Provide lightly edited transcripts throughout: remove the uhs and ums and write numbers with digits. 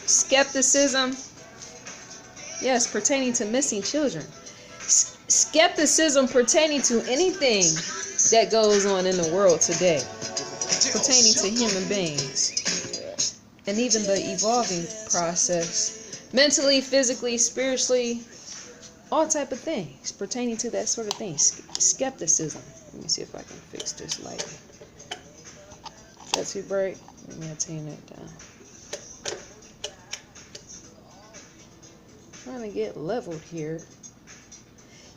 Skepticism, yes, pertaining to missing children. Skepticism pertaining to anything that goes on in the world today, pertaining to human beings, and even the evolving process, mentally, physically, spiritually, all type of things pertaining to that sort of thing. Skepticism. Let me see if I can fix this light. Is that too bright? Let me turn that down. Trying to get leveled here.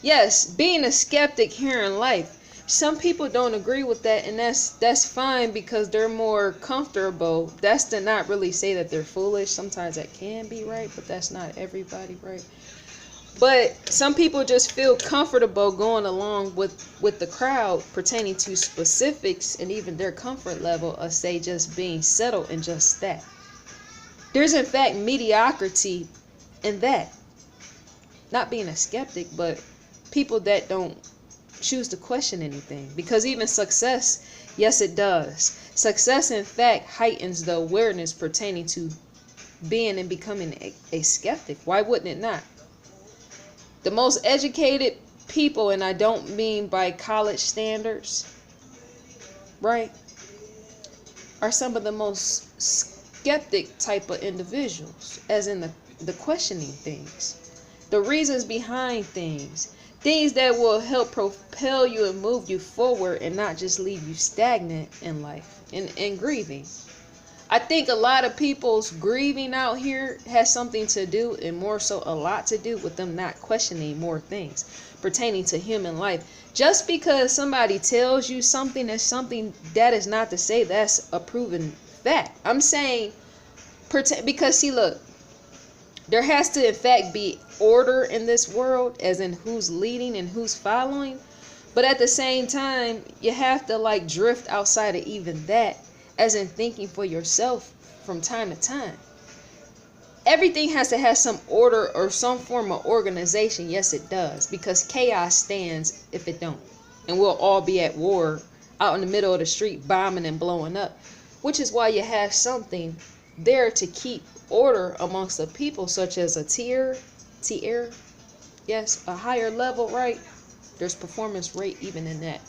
Yes, being a skeptic here in life. Some people don't agree with that, and that's fine because they're more comfortable. That's to not really say that they're foolish. Sometimes that can be right, but that's not everybody, right? But some people just feel comfortable going along with the crowd pertaining to specifics and even their comfort level of, say, just being settled in just that. There's in fact mediocrity in that. Not being a skeptic, but people that don't choose to question anything. Because even success, yes, it does. Success, in fact, heightens the awareness pertaining to being and becoming a skeptic. Why wouldn't it not? The most educated people, and I don't mean by college standards, right, are some of the most skeptic type of individuals, as in the questioning things, the reasons behind things that will help propel you and move you forward and not just leave you stagnant in life and grieving. I think a lot of people's grieving out here has something to do, and more so a lot to do, with them not questioning more things pertaining to human life. Just because somebody tells you something is something, that is not to say that's a proven fact. I'm saying because see, look, there has to in fact be order in this world, as in who's leading and who's following. But at the same time, you have to like drift outside of even that, as in thinking for yourself from time to time. Everything has to have some order or some form of organization. Yes, it does. Because chaos stands if it don't. And we'll all be at war out in the middle of the street, bombing and blowing up. Which is why you have something there to keep order amongst the people, such as a tier, yes, a higher level, right? There's performance rate even in that,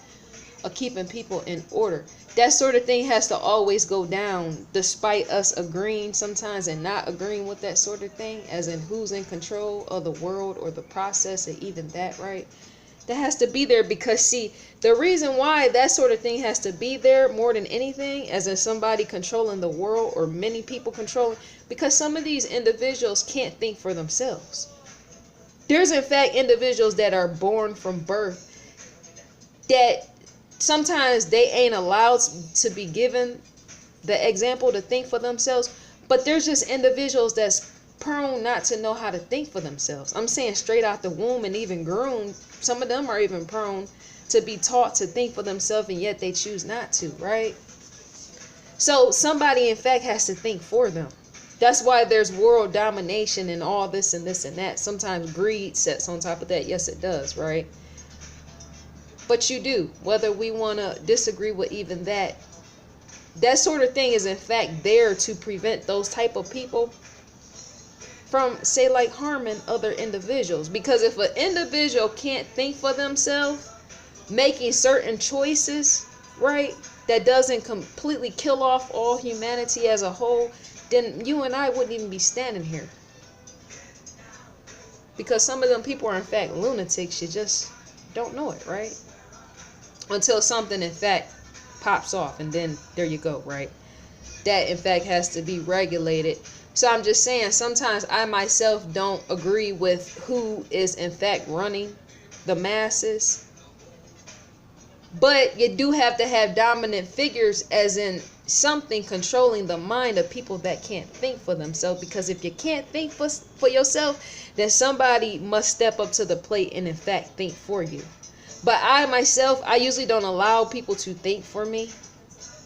of keeping people in order. That sort of thing has to always go down, despite us agreeing sometimes and not agreeing with that sort of thing, as in who's in control of the world or the process, and even that, right? That has to be there because, see, the reason why that sort of thing has to be there more than anything, as in somebody controlling the world or many people controlling, because some of these individuals can't think for themselves. There's in fact individuals that are born from birth that sometimes they ain't allowed to be given the example to think for themselves, but there's just individuals that's prone not to know how to think for themselves. I'm saying straight out the womb and even groomed. Some of them are even prone to be taught to think for themselves, and yet they choose not to, right? So somebody in fact has to think for them. That's why there's world domination and all this and this and that. Sometimes greed sets on top of that. Yes, it does, right? But you do, whether we want to disagree with even that. That sort of thing is in fact there to prevent those type of people from, say, like harming other individuals. Because if an individual can't think for themselves, making certain choices, right, that doesn't completely kill off all humanity as a whole, then you and I wouldn't even be standing here. Because some of them people are in fact lunatics. You just don't know it, right? Until something in fact pops off, and then there you go, right? That in fact has to be regulated. So I'm just saying, sometimes I myself don't agree with who is in fact running the masses. But you do have to have dominant figures, as in something controlling the mind of people that can't think for themselves. Because if you can't think for yourself, then somebody must step up to the plate and in fact think for you. But I myself, I usually don't allow people to think for me.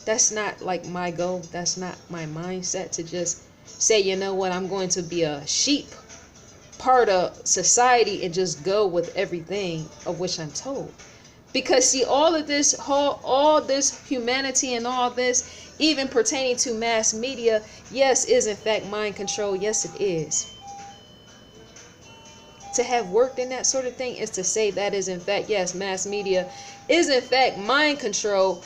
That's not like my goal. That's not my mindset, to just say, you know what, I'm going to be a sheep part of society and just go with everything of which I'm told. Because see, all of this all this humanity and all this even pertaining to mass media, yes, is in fact mind control. Yes, it is. To have worked in that sort of thing is to say that is in fact, yes, mass media is in fact mind control.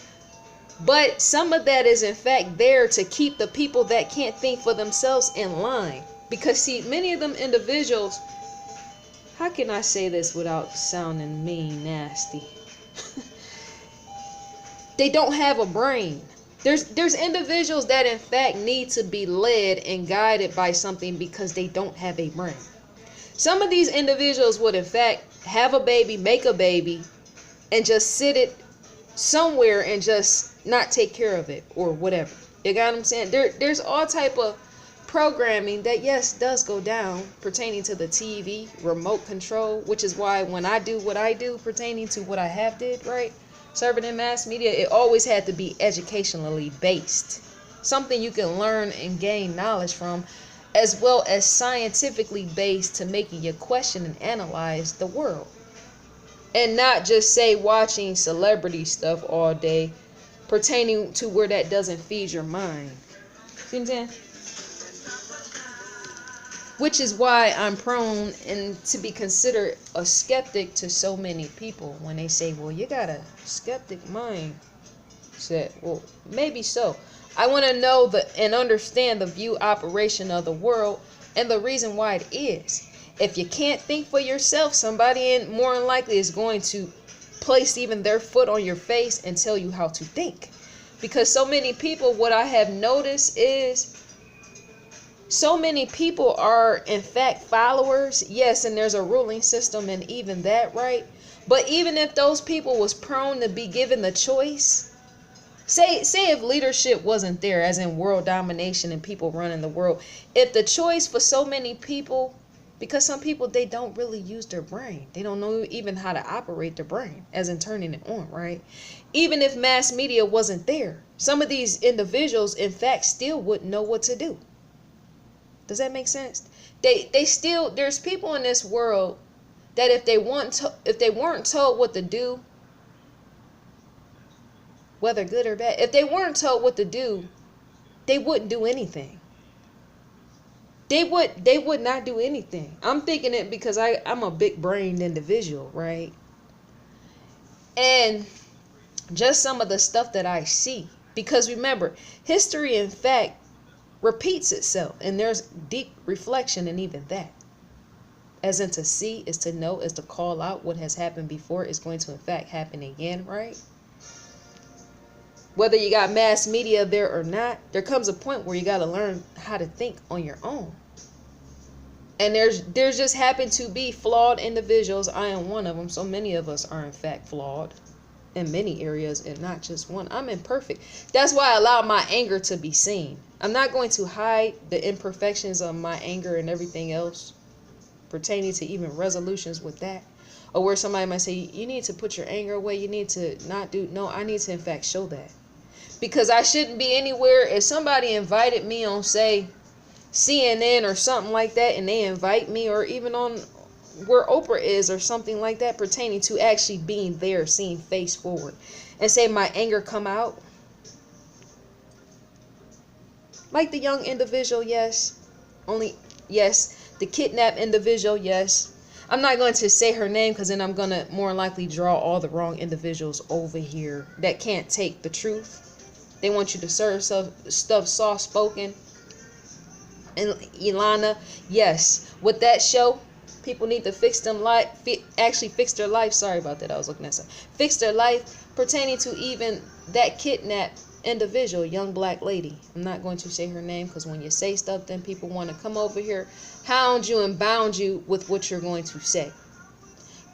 But some of that is in fact there to keep the people that can't think for themselves in line. Because see, many of them individuals, how can I say this without sounding mean, nasty? They don't have a brain. There's individuals that in fact need to be led and guided by something because they don't have a brain. Some of these individuals would in fact have a baby, make a baby, and just sit it somewhere and just not take care of it or whatever. You got what I'm saying? There's all type of programming that yes does go down pertaining to the TV, remote control, which is why when I do what I do pertaining to what I have did, right? Serving in mass media, it always had to be educationally based. Something you can learn and gain knowledge from, as well as scientifically based to making you question and analyze the world. And not just say watching celebrity stuff all day pertaining to where that doesn't feed your mind. See what I'm saying? Which is why I'm prone and to be considered a skeptic to so many people when they say, well, you got a skeptic mindset. Well, maybe so. I want to know and understand the view operation of the world and the reason why it is. If you can't think for yourself, somebody more than likely is going to place even their foot on your face and tell you how to think. Because so many people, what I have noticed is so many people are in fact followers. Yes, and there's a ruling system and even that, right? But even if those people was prone to be given the choice, say if leadership wasn't there, as in world domination and people running the world, if the choice for so many people, because some people, they don't really use their brain. They don't know even how to operate their brain, as in turning it on, right? Even if mass media wasn't there, some of these individuals, in fact, still wouldn't know what to do. Does that make sense? They still, there's people in this world that if they weren't told what to do, whether good or bad, if they weren't told what to do, they wouldn't do anything. They would not do anything. I'm thinking it because I'm a big brained individual, right? And just some of the stuff that I see. Because remember, history in fact repeats itself, and there's deep reflection in even that. As in, to see is to know, is to call out what has happened before is going to in fact happen again, right? Whether you got mass media there or not, there comes a point where you got to learn how to think on your own. And there's just happen to be flawed individuals. I am one of them. So many of us are in fact flawed in many areas and not just one. I'm imperfect. That's why I allow my anger to be seen. I'm not going to hide the imperfections of my anger and everything else pertaining to even resolutions with that. Or where somebody might say, you need to put your anger away. You need to not do. No, I need to in fact show that. Because I shouldn't be anywhere. If somebody invited me on, say, CNN or something like that, and they invite me, or even on where Oprah is or something like that, pertaining to actually being there, seeing face forward, and say my anger come out. Like the young individual, yes. The kidnapped individual, yes. I'm not going to say her name because then I'm going to more likely draw all the wrong individuals over here that can't take the truth. They want you to serve stuff soft-spoken. And Ilana, yes, with that show, people need to fix their life. Sorry about that. I was looking at something. Fix their life pertaining to even that kidnapped individual, young black lady. I'm not going to say her name because when you say stuff, then people want to come over here, hound you and bound you with what you're going to say.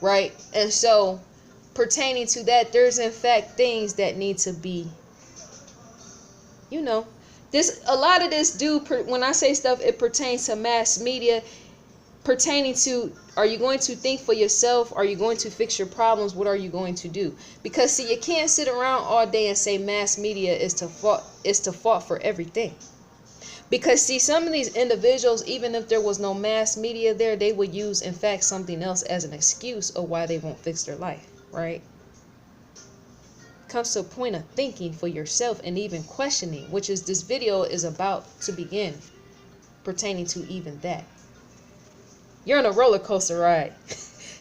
Right? And so pertaining to that, there's in fact things that need to be, a lot of this when I say stuff, it pertains to mass media, pertaining to, are you going to think for yourself? Are you going to fix your problems? What are you going to do? Because see, you can't sit around all day and say mass media is to fault for everything. Because see, some of these individuals, even if there was no mass media there, they would use in fact something else as an excuse of why they won't fix their life, right? comes to a point of thinking for yourself and even questioning, which is this video is about to begin, pertaining to even that. You're on a roller coaster ride.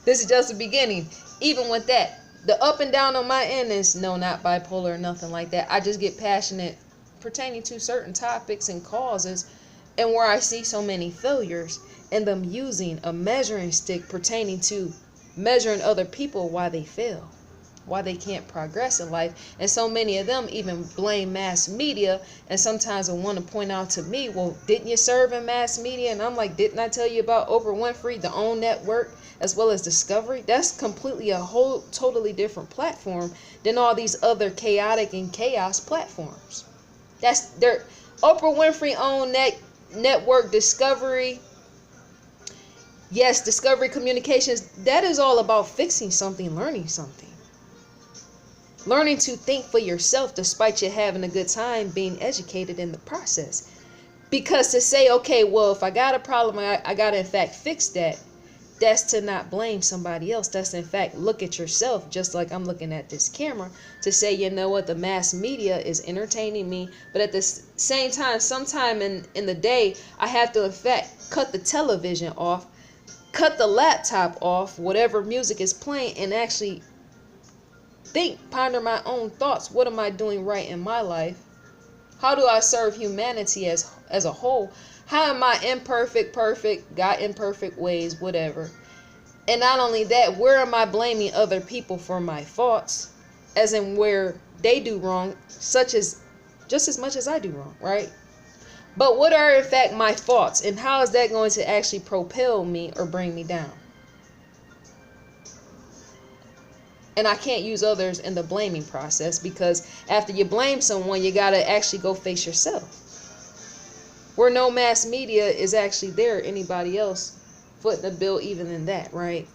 This is just the beginning. Even with that, the up and down on my end is no, not bipolar or nothing like that. I just get passionate pertaining to certain topics and causes, and where I see so many failures and them using a measuring stick pertaining to measuring other people why they fail, why they can't progress in life. And so many of them even blame mass media, and sometimes I want to point out to me, well, didn't you serve in mass media? And I'm like, didn't I tell you about Oprah Winfrey, the OWN network, as well as Discovery? That's completely a whole totally different platform than all these other chaotic and chaos platforms. That's their Oprah Winfrey OWN network, Discovery. Yes, Discovery Communications, that is all about fixing something, learning something. Learning to think for yourself despite you having a good time being educated in the process. Because to say, okay, well, if I got a problem, I got to in fact fix that. That's to not blame somebody else. That's in fact look at yourself, just like I'm looking at this camera, to say, you know what, the mass media is entertaining me. But at the same time, sometime in the day, I have to in fact cut the television off, cut the laptop off, whatever music is playing, and actually think, ponder my own thoughts. What am I doing right in my life? How do I serve humanity as a whole? How am I imperfect, perfect, got imperfect ways, whatever? And not only that, where am I blaming other people for my faults? As in where they do wrong, such as just as much as I do wrong, right? But what are in fact my faults, and how is that going to actually propel me or bring me down? And I can't use others in the blaming process, because after you blame someone, you got to actually go face yourself. Where no mass media is actually there, anybody else footing the bill even in that, right?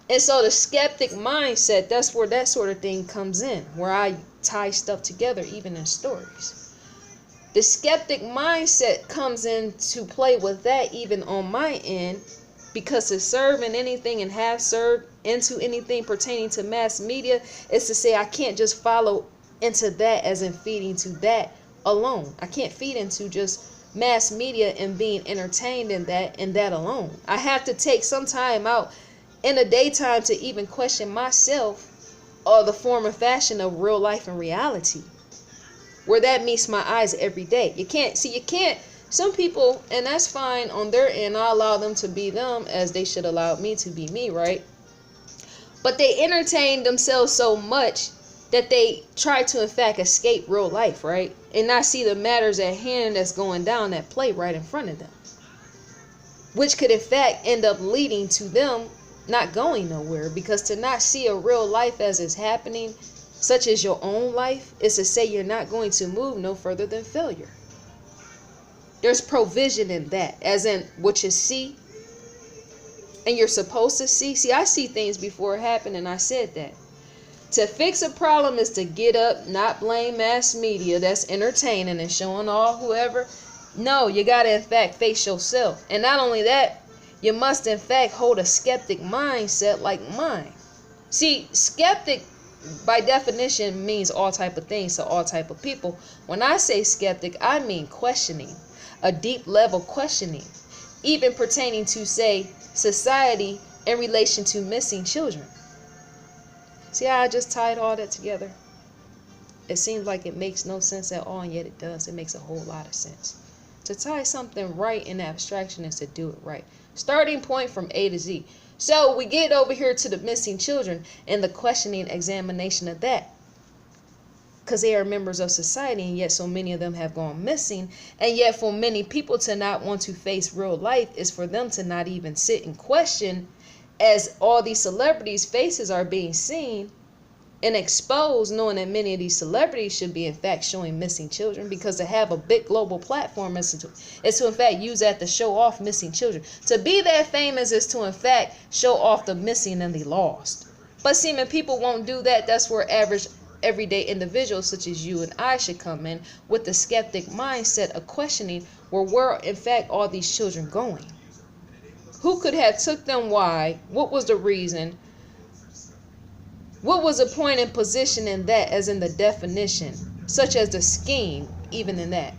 And so the skeptic mindset, that's where that sort of thing comes in, where I tie stuff together even in stories. The skeptic mindset comes into play with that even on my end, because to serve in anything and have served into anything pertaining to mass media is to say I can't just follow into that as in feeding to that alone. I can't feed into just mass media and being entertained in that alone. I have to take some time out in the daytime to even question myself or the form and fashion of real life and reality, where that meets my eyes every day. You can't, some people, and that's fine on their end, I allow them to be them as they should allow me to be me, right? But they entertain themselves so much that they try to in fact escape real life, right? And not see the matters at hand that's going down that play right in front of them, which could in fact end up leading to them not going nowhere. Because to not see a real life as is happening, such as your own life, is to say you're not going to move no further than failure. There's provision in that, as in what you see and you're supposed to see. See, I see things before it happened, and I said that. To fix a problem is to get up, not blame mass media that's entertaining and showing all whoever. No, you got to in fact face yourself. And not only that, you must in fact hold a skeptic mindset like mine. See, skeptic by definition means all type of things to all type of people. When I say skeptic, I mean questioning, a deep level questioning, even pertaining to, say, society in relation to missing children. See how I just tied all that together? It seems like it makes no sense at all, and yet it does. It makes a whole lot of sense. To tie something right in abstraction is to do it right. Starting point from A to Z. So we get over here to the missing children and the questioning examination of that. Because they are members of society, and yet so many of them have gone missing. And yet for many people to not want to face real life is for them to not even sit and question, as all these celebrities' faces are being seen and exposed, knowing that many of these celebrities should be in fact showing missing children, because to have a big global platform is to in fact use that to show off missing children. To be that famous is to in fact show off the missing and the lost. But seeming people won't do that. That's where average everyday individuals such as you and I should come in with the skeptic mindset of questioning, where in fact all these children going? Who could have took them? Why? What was the reason? What was the point in positioning that as in the definition, such as the scheme, even in that?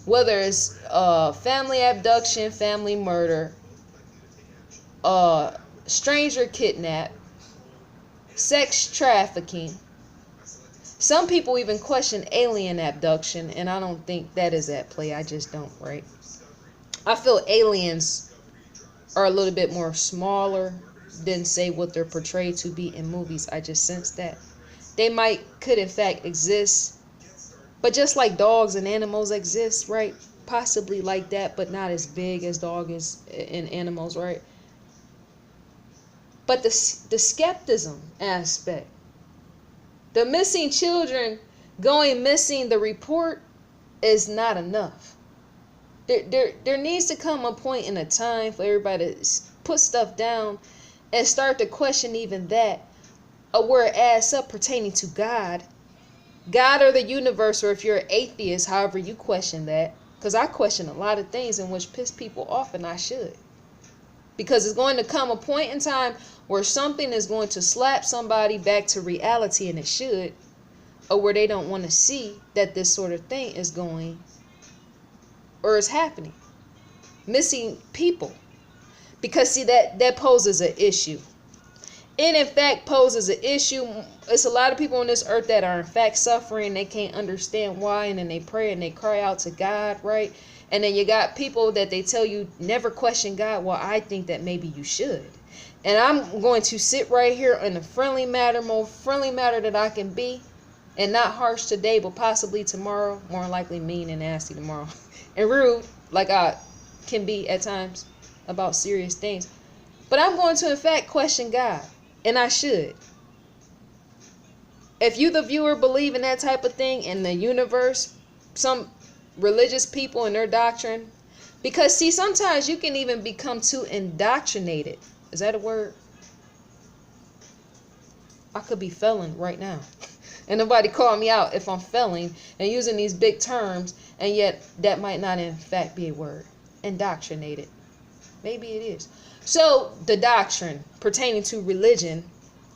Whether it's family abduction, family murder, stranger kidnap, sex trafficking. Some people even question alien abduction, and I don't think that is at play. I just don't, right? I feel aliens are a little bit more smaller than, say, what they're portrayed to be in movies. I just sense that. They could in fact exist, but just like dogs and animals exist, right? Possibly like that, but not as big as dogs and animals, right? But the skepticism aspect, the missing children going missing, the report is not enough. There needs to come a point in a time for everybody to put stuff down and start to question even that, or where it adds up pertaining to God or the universe, or if you're an atheist, however you question that. Because I question a lot of things in which piss people off, and I should. Because it's going to come a point in time where something is going to slap somebody back to reality, and it should, or where they don't want to see that this sort of thing is going or is happening. Missing people. Because see, that poses an issue. It in fact poses an issue. It's a lot of people on this earth that are in fact suffering. They can't understand why, and then they pray and they cry out to God, right? And then you got people that they tell you never question God. Well, I think that maybe you should. And I'm going to sit right here in a friendly manner, more friendly manner that I can be, and not harsh today, but possibly tomorrow, more likely mean and nasty tomorrow, and rude like I can be at times about serious things. But I'm going to in fact question God, and I should. If you, the viewer, believe in that type of thing in the universe, some religious people and their doctrine, because see, sometimes you can even become too indoctrinated. Is that a word? I could be felling right now. And nobody call me out if I'm felling and using these big terms, and yet that might not in fact be a word. Indoctrinated. Maybe it is. So the doctrine pertaining to religion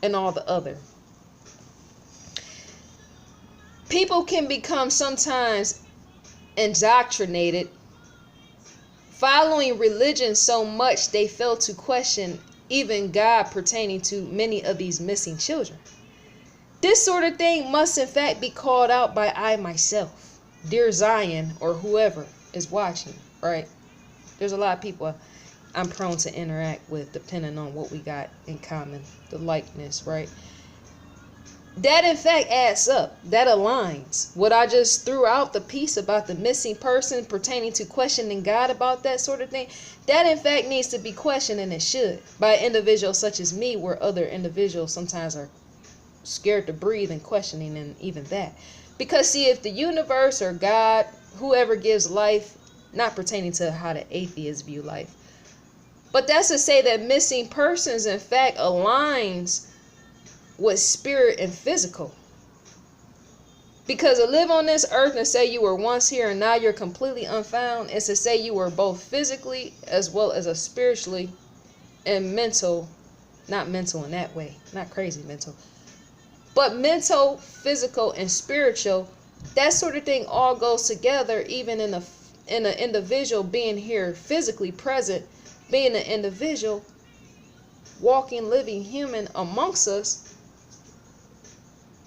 and all the other. People can become sometimes indoctrinated, following religion so much they fail to question even God pertaining to many of these missing children. This sort of thing must in fact be called out by I myself, dear Zion, or whoever is watching, right? There's a lot of people I'm prone to interact with depending on what we got in common, the likeness, right? That in fact adds up. That aligns. What I just threw out, the piece about the missing person pertaining to questioning God about that sort of thing, that in fact needs to be questioned, and it should, by individuals such as me, where other individuals sometimes are scared to breathe and questioning, and even that. Because see, if the universe or God, whoever gives life, not pertaining to how the atheists view life, but that's to say that missing persons in fact aligns with spirit and physical. Because to live on this earth and say you were once here and now you're completely unfound is to say you were both physically as well as a spiritually and mental, not mental in that way, not crazy mental, but mental, physical, and spiritual. That sort of thing all goes together, even in an individual being here physically present, being an individual, walking, living human amongst us,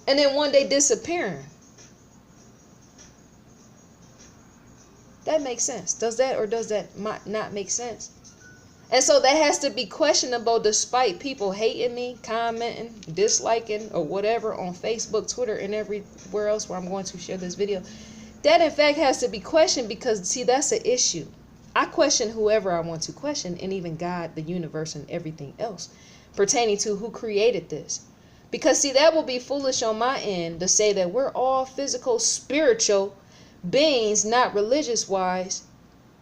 and then one day disappearing. That makes sense. Does that or does that not make sense? And so that has to be questionable, despite people hating me, commenting, disliking, or whatever on Facebook, Twitter, and everywhere else where I'm going to share this video. That in fact has to be questioned, because see, that's an issue. I question whoever I want to question, and even God, the universe, and everything else pertaining to who created this. Because see, that will be foolish on my end to say that we're all physical, spiritual beings, not religious wise,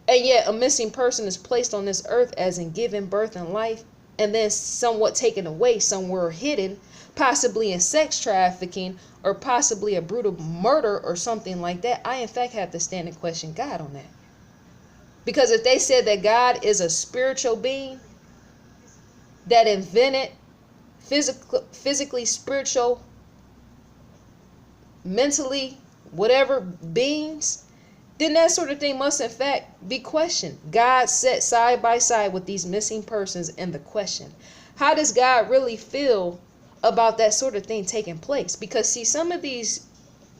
and yet a missing person is placed on this earth as in given birth and life, and then somewhat taken away somewhere hidden, possibly in sex trafficking, or possibly a brutal murder or something like that. I in fact have to stand and question God on that. Because if they said that God is a spiritual being that invented physically, spiritual, mentally, whatever beings, then that sort of thing must in fact be questioned. God set side by side with these missing persons and the question, how does God really feel about that sort of thing taking place? Because see, some of these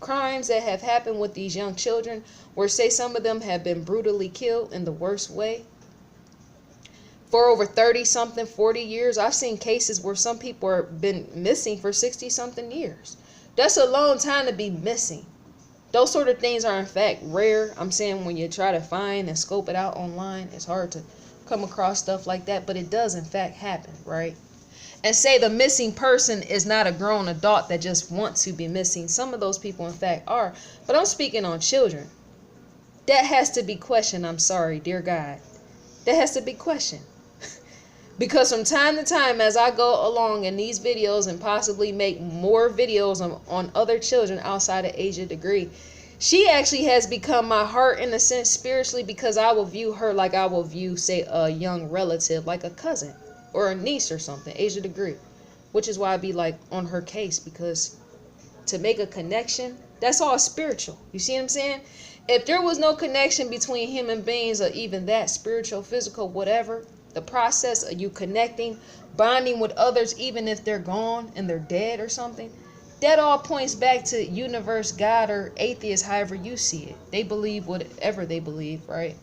crimes that have happened with these young children, where say some of them have been brutally killed in the worst way for over 30 something 40 years. I've seen cases where some people have been missing for 60 something years. That's a long time to be missing. Those sort of things are in fact rare. I'm saying when you try to find and scope it out online, it's hard to come across stuff like that, but it does in fact happen, right? And say the missing person is not a grown adult that just wants to be missing. Some of those people in fact are, but I'm speaking on children. That has to be questioned. I'm sorry, dear God. That has to be questioned. Because from time to time, as I go along in these videos and possibly make more videos on other children outside of Asia Degree, she actually has become my heart in a sense spiritually, because I will view her like I will view, say, a young relative, like a cousin or a niece or something, Asia Degree. Which is why I be like on her case, because to make a connection, that's all spiritual. You see what I'm saying? If there was no connection between human beings, or even that spiritual, physical, whatever, the process of you connecting, bonding with others, even if they're gone and they're dead or something, that all points back to universe, God, or atheists, however you see it. They believe whatever they believe, right?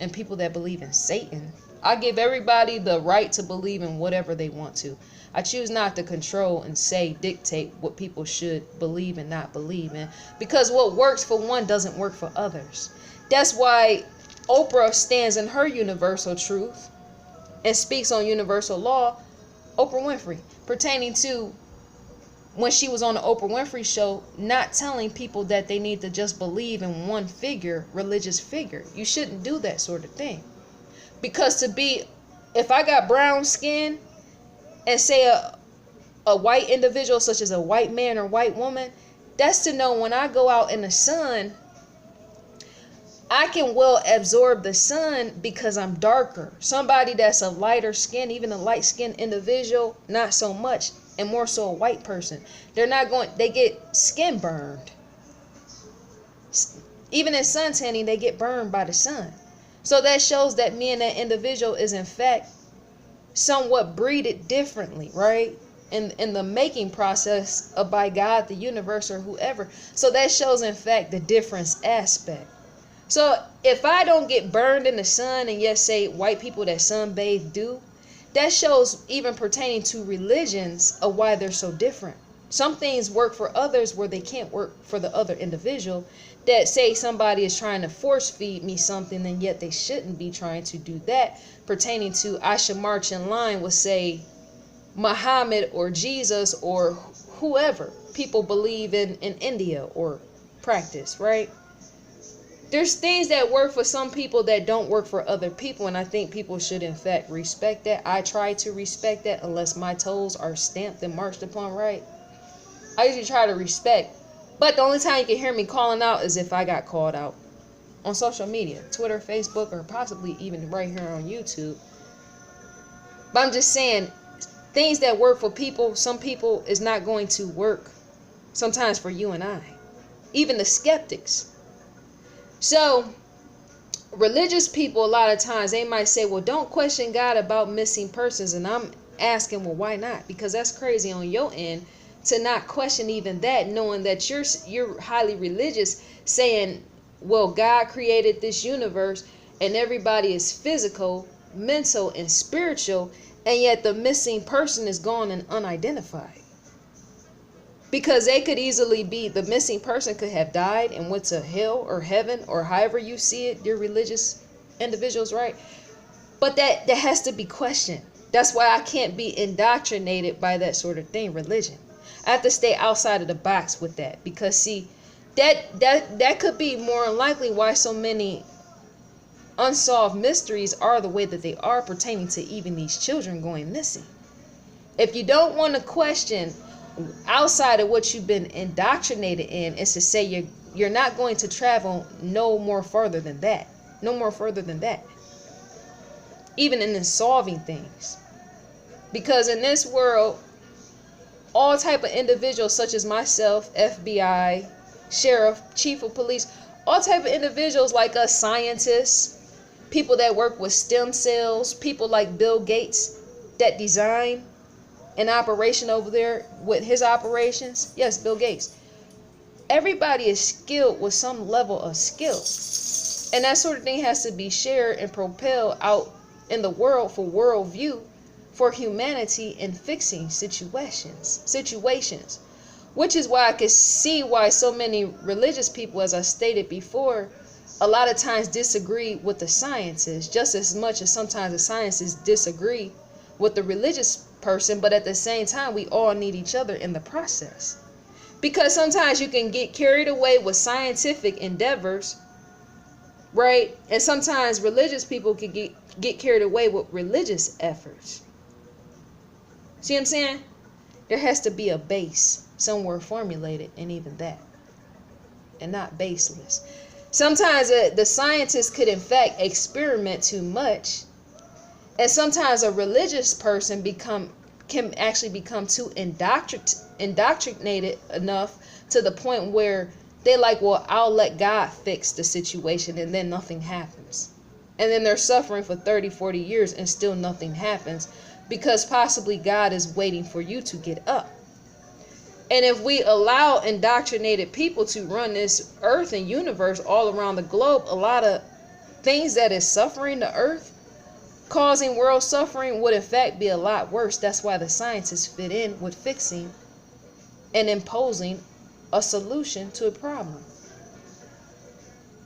And people that believe in Satan, I give everybody the right to believe in whatever they want to. I choose not to control and dictate what people should believe and not believe in, because what works for one doesn't work for others. That's why Oprah stands in her universal truth and speaks on universal law, Oprah Winfrey, pertaining to when she was on the Oprah Winfrey show, not telling people that they need to just believe in one figure, religious figure. You shouldn't do that sort of thing. Because if I got brown skin and say a white individual, such as a white man or white woman, that's to know when I go out in the sun, I can well absorb the sun because I'm darker. Somebody that's a lighter skin, even a light skinned individual, not so much, and more so a white person. They get skin burned. Even in sun tanning, they get burned by the sun. So that shows that me and that individual is in fact somewhat breeded differently, right? In the making process of by God, the universe, or whoever. So that shows in fact the difference aspect. So if I don't get burned in the sun, and yet say white people that sunbathe do, that shows even pertaining to religions of why they're so different. Some things work for others where they can't work for the other individual. That say somebody is trying to force feed me something, and yet they shouldn't be trying to do that, pertaining to I should march in line with, say, Muhammad or Jesus or whoever people believe in India or practice, right? There's things that work for some people that don't work for other people, and I think people should in fact respect that. I try to respect that unless my toes are stamped and marched upon right. I usually try to respect, but the only time you can hear me calling out is if I got called out on social media, Twitter, Facebook, or possibly even right here on YouTube. But I'm just saying, things that work for people, some people is not going to work sometimes for you and I, even the skeptics. So religious people, a lot of times they might say, well, don't question God about missing persons. And I'm asking, well, why not? Because that's crazy on your end to not question even that, knowing that you're highly religious, saying, well, God created this universe and everybody is physical, mental, and spiritual, and yet the missing person is gone and unidentified. Because they could easily be, the missing person could have died and went to hell or heaven, or however you see it, your religious individuals, right? But that has to be questioned. That's why I can't be indoctrinated by that sort of thing, religion. I have to stay outside of the box with that, because see, that could be more than likely why so many unsolved mysteries are the way that they are, pertaining to even these children going missing. If you don't want to question outside of what you've been indoctrinated in, is to say you're not going to travel no more further than that. No more further than that. Even in solving things. Because in this world, all type of individuals such as myself, FBI, sheriff, chief of police, all type of individuals like us, scientists, people that work with stem cells, people like Bill Gates that design an operation over there with his operations. Yes, Bill Gates. Everybody is skilled with some level of skill. And that sort of thing has to be shared and propelled out in the world for worldview, for humanity in fixing situations. Which is why I can see why so many religious people, as I stated before, a lot of times disagree with the sciences, just as much as sometimes the sciences disagree with the religious person. But at the same time, we all need each other in the process. Because sometimes you can get carried away with scientific endeavors, right? And sometimes religious people can get carried away with religious efforts. See what I'm saying? There has to be a base somewhere formulated, and even that, and not baseless. Sometimes the scientists could in fact experiment too much, and sometimes a religious person can actually become too indoctrinated enough to the point where they like, well, I'll let God fix the situation, and then nothing happens. And then they're suffering for 30, 40 years and still nothing happens, because possibly God is waiting for you to get up. And if we allow indoctrinated people to run this earth and universe all around the globe, a lot of things that is suffering the earth, causing world suffering, would in fact be a lot worse. That's why the scientists fit in with fixing and imposing a solution to a problem.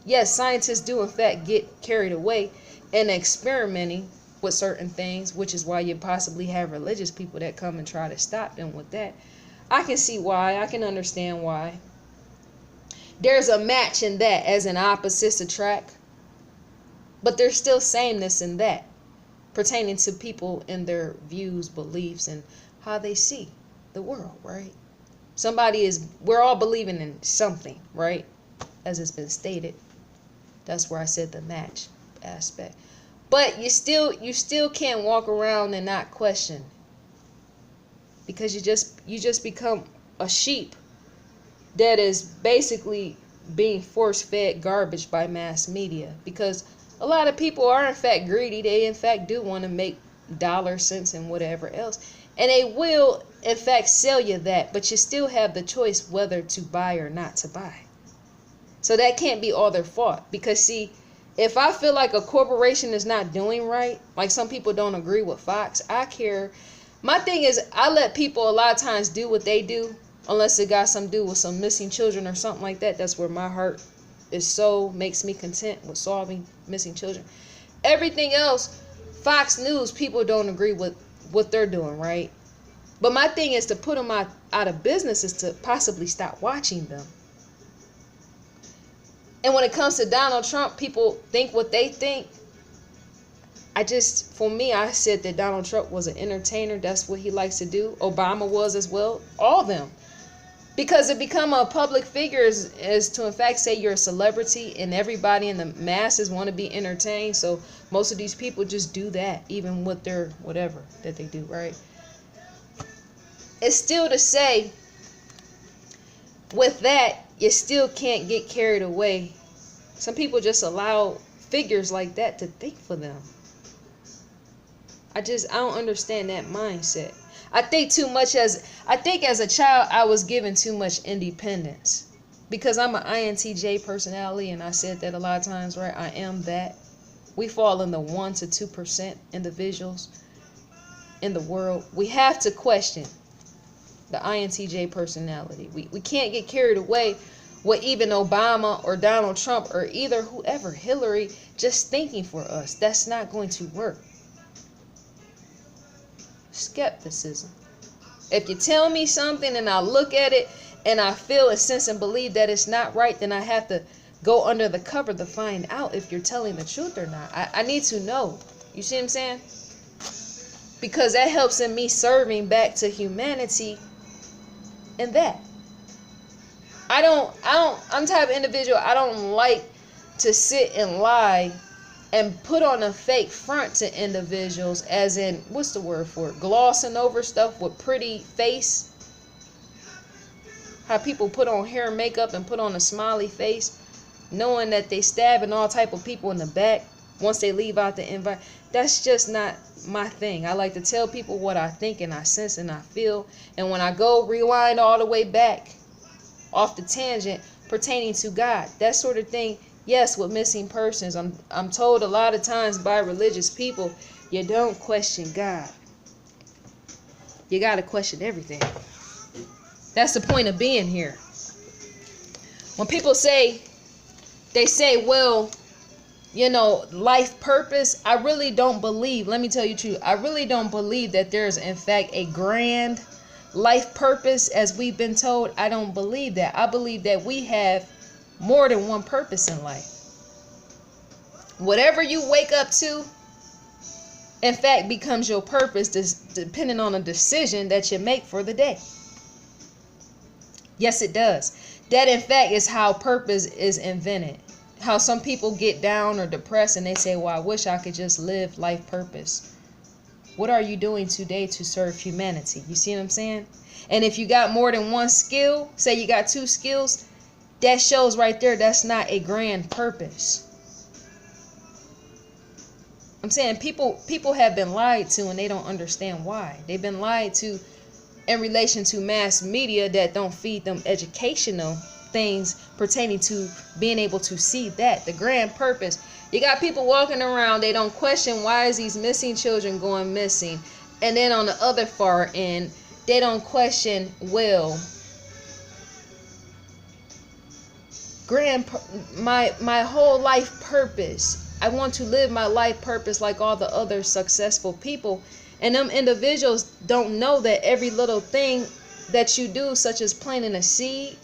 Yes, scientists do in fact get carried away in experimenting with certain things, which is why you possibly have religious people that come and try to stop them with that. I can see why. I can understand why. There's a match in that, as in opposites attract. But there's still sameness in that, pertaining to people and their views, beliefs, and how they see the world, right? We're all believing in something, right? As it's been stated. That's where I said the match aspect. But you still can't walk around and not question, because you just become a sheep that is basically being force-fed garbage by mass media. Because a lot of people are in fact greedy. They in fact do want to make dollars, cents, and whatever else, and they will in fact sell you that, but you still have the choice whether to buy or not to buy. So that can't be all their fault. Because see, if I feel like a corporation is not doing right, like some people don't agree with Fox, I care. My thing is, I let people a lot of times do what they do, unless it got something to do with some missing children or something like that. That's where my heart is so makes me content, with solving missing children. Everything else, Fox News, people don't agree with what they're doing, right? But my thing is to put them out of business, is to possibly stop watching them. And when it comes to Donald Trump, people think what they think. For me, I said that Donald Trump was an entertainer. That's what he likes to do. Obama was as well. All of them. Because to become a public figure is to in fact say you're a celebrity, and everybody in the masses want to be entertained. So most of these people just do that, even with their whatever that they do, right? It's still to say, with that, you still can't get carried away. Some people just allow figures like that to think for them. I don't understand that mindset. I think as a child, I was given too much independence, because I'm an INTJ personality, and I said that a lot of times, right? I am that. We fall in the 1% to 2% individuals in the world. We have to question the INTJ personality. We can't get carried away with even Obama or Donald Trump or either whoever, Hillary, just thinking for us. That's not going to work. Skepticism. If you tell me something and I look at it and I feel and sense and believe that it's not right, then I have to go under the cover to find out if you're telling the truth or not. I need to know. You see what I'm saying? Because that helps in me serving back to humanity in that. I'm the type of individual, I don't like to sit and lie and put on a fake front to individuals, as in, what's the word for it? Glossing over stuff with pretty face. How people put on hair and makeup and put on a smiley face, knowing that they stabbing all type of people in the back once they leave out the environment. That's just not my thing. I like to tell people what I think and I sense and I feel. And when I go rewind all the way back off the tangent pertaining to God, that sort of thing. Yes, with missing persons, I'm told a lot of times by religious people, you don't question God. You got to question everything. That's the point of being here. When people say, they say, well, you know, life purpose, I really don't believe, let me tell you the truth, I really don't believe that there's in fact a grand life purpose as we've been told. I don't believe that. I believe that we have more than one purpose in life. Whatever you wake up to, in fact, becomes your purpose, depending on a decision that you make for the day. Yes, it does. That, in fact, is how purpose is invented. How some people get down or depressed and they say, well, I wish I could just live life purpose. What are you doing today to serve humanity? You see what I'm saying? And if you got more than one skill, say you got 2 skills, that shows right there that's not a grand purpose. I'm saying people have been lied to and they don't understand why. They've been lied to in relation to mass media that don't feed them educational things pertaining to being able to see that the grand purpose. You got people walking around, they don't question why is these missing children going missing, and then on the other far end, they don't question, well, my whole life purpose, I want to live my life purpose like all the other successful people. And them individuals don't know that every little thing that you do, such as planting a seed,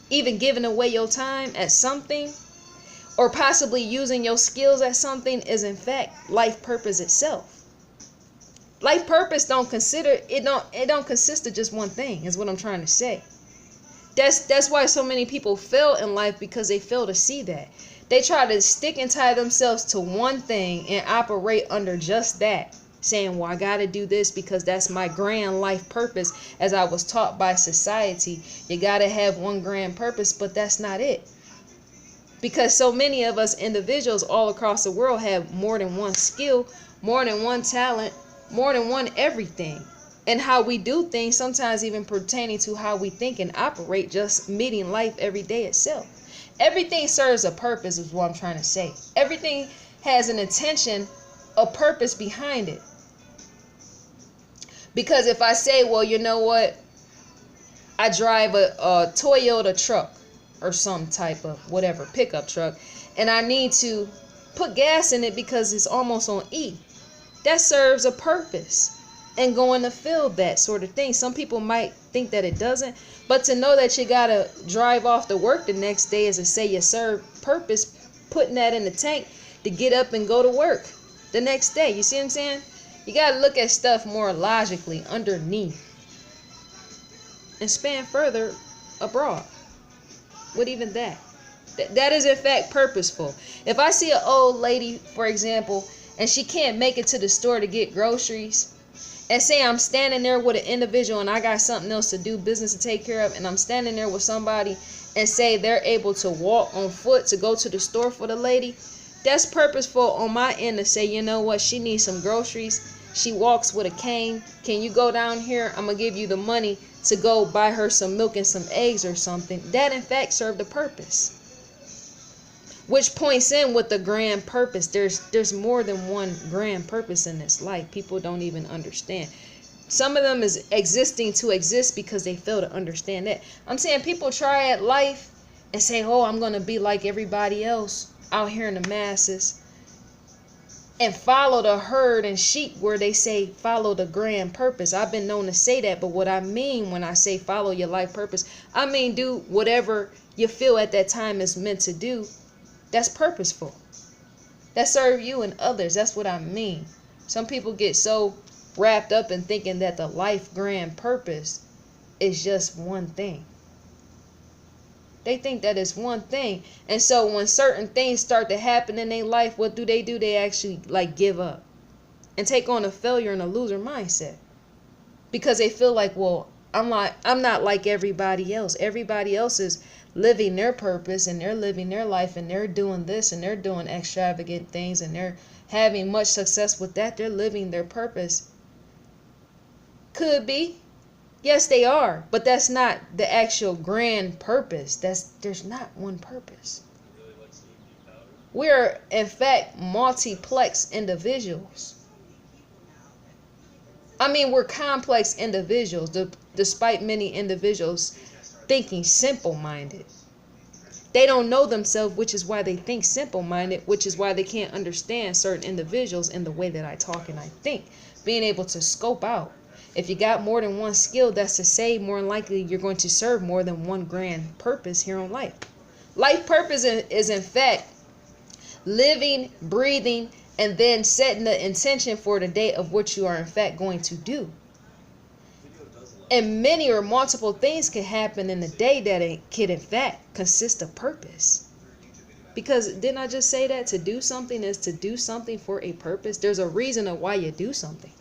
even giving away your time at something, or possibly using your skills at something, is in fact life purpose itself. Life purpose don't consist of just one thing, is what I'm trying to say. That's why so many people fail in life, because they fail to see that. They try to stick and tie themselves to one thing and operate under just that, saying, well, I got to do this because that's my grand life purpose, as I was taught by society. You got to have one grand purpose, but that's not it. Because so many of us individuals all across the world have more than one skill, more than one talent, more than one everything. And how we do things, sometimes even pertaining to how we think and operate, just meeting life every day itself. Everything serves a purpose, is what I'm trying to say. Everything has an intention, a purpose behind it. Because if I say, well, you know what, I drive a Toyota truck or some type of whatever pickup truck, and I need to put gas in it because it's almost on E, that serves a purpose. And going to field, that sort of thing. Some people might think that it doesn't, but to know that you gotta drive off to work the next day is to say you serve purpose, putting that in the tank to get up and go to work the next day. You see what I'm saying? You gotta look at stuff more logically underneath and span further abroad with even that. That is in fact purposeful. If I see an old lady, for example, and she can't make it to the store to get groceries, and say I'm standing there with an individual and I got something else to do, business to take care of, and I'm standing there with somebody and say they're able to walk on foot to go to the store for the lady, that's purposeful on my end to say, you know what, she needs some groceries. She walks with a cane. Can you go down here? I'm going to give you the money to go buy her some milk and some eggs or something. That in fact served a purpose. Which points in with the grand purpose. There's more than one grand purpose in this life. People don't even understand. Some of them is existing to exist because they fail to understand that. I'm saying people try at life and say, oh, I'm going to be like everybody else out here in the masses, and follow the herd and sheep, where they say follow the grand purpose. I've been known to say that, but what I mean when I say follow your life purpose, I mean do whatever you feel at that time is meant to do. That's purposeful. That serve you and others. That's what I mean. Some people get so wrapped up in thinking that the life grand purpose is just one thing. They think that it's one thing. And so when certain things start to happen in their life, what do? They actually like give up and take on a failure and a loser mindset. Because they feel like, well, I'm not like everybody else. Everybody else is living their purpose and they're living their life and they're doing this and they're doing extravagant things and they're having much success with that. They're living their purpose. Could be. Yes, they are, but that's not the actual grand purpose. There's not one purpose. We're in fact multiplex individuals. I mean, we're complex individuals, despite many individuals thinking simple-minded. They don't know themselves, which is why they think simple-minded, which is why they can't understand certain individuals in the way that I talk and I think. Being able to scope out. If you got more than one skill, that's to say more than likely you're going to serve more than one grand purpose here on life. Life purpose is in fact living, breathing, and then setting the intention for the day of what you are in fact going to do. And many or multiple things can happen in the day that it can in fact consist of purpose. Because didn't I just say that to do something is to do something for a purpose? There's a reason of why you do something.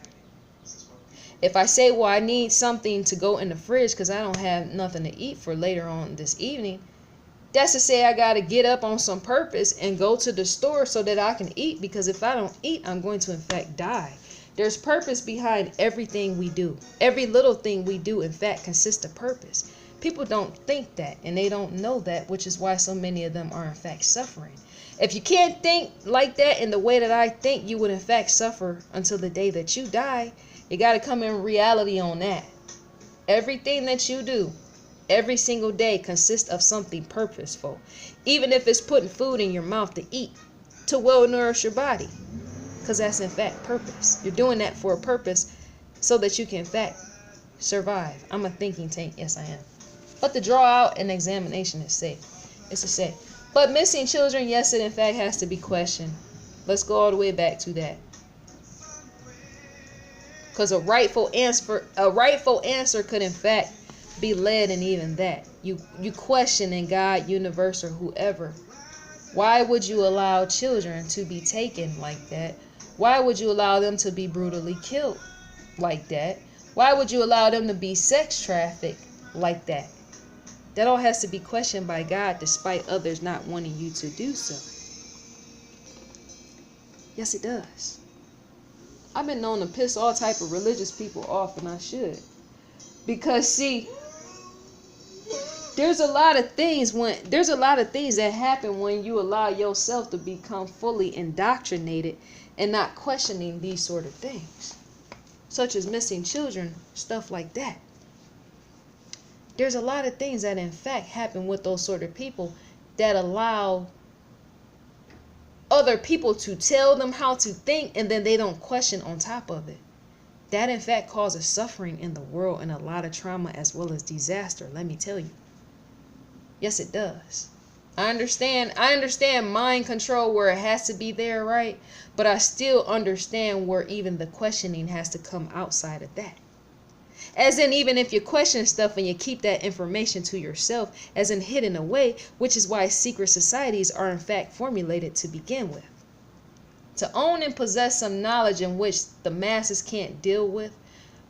If I say, well, I need something to go in the fridge because I don't have nothing to eat for later on this evening, that's to say I got to get up on some purpose and go to the store so that I can eat, because if I don't eat, I'm going to in fact die. There's purpose behind everything we do. Every little thing we do in fact consists of purpose. People don't think that and they don't know that, which is why so many of them are in fact suffering. If you can't think like that in the way that I think, you would in fact suffer until the day that you die. You got to come in reality on that. Everything that you do every single day consists of something purposeful. Even if it's putting food in your mouth to eat, to well nourish your body. Because that's in fact purpose. You're doing that for a purpose so that you can in fact survive. I'm a thinking tank. Yes, I am. But to draw out an examination is safe. It's a safe. But missing children, yes, it in fact has to be questioned. Let's go all the way back to that. Because a rightful answer could in fact be led in even that. You question in God, universe, or whoever. Why would you allow children to be taken like that? Why would you allow them to be brutally killed like that? Why would you allow them to be sex trafficked like that? That all has to be questioned by God, despite others not wanting you to do so. Yes, it does. I've been known to piss all type of religious people off, and I should. Because see, there's a lot of things that happen when you allow yourself to become fully indoctrinated and not questioning these sort of things, such as missing children, stuff like that. There's a lot of things that in fact happen with those sort of people that allow other people to tell them how to think, and then they don't question on top of it. That in fact causes suffering in the world and a lot of trauma as well as disaster, let me tell you. Yes, it does. I understand mind control where it has to be there, right? But I still understand where even the questioning has to come outside of that. As in, even if you question stuff and you keep that information to yourself, as in hidden away, which is why secret societies are in fact formulated to begin with. To own and possess some knowledge in which the masses can't deal with,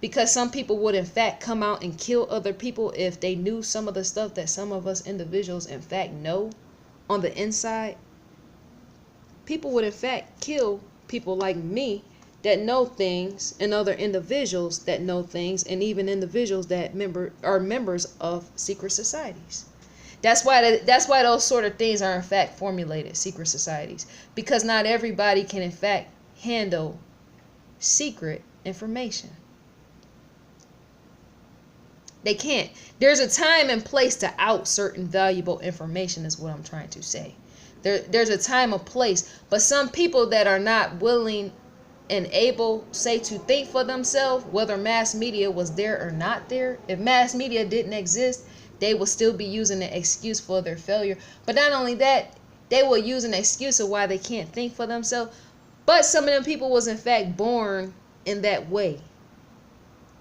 because some people would in fact come out and kill other people if they knew some of the stuff that some of us individuals in fact know on the inside. People would in fact kill people like me that know things, and other individuals that know things, and even individuals that are members of secret societies. That's why those sort of things are in fact formulated, secret societies, because not everybody can in fact handle secret information. They can't. There's a time and place to out certain valuable information, is what I'm trying to say. There's a time and place, but some people that are not willing and able, say, to think for themselves, whether mass media was there or not there. If mass media didn't exist, they will still be using an excuse for their failure. But not only that, they will use an excuse of why they can't think for themselves. But some of them people was in fact born in that way.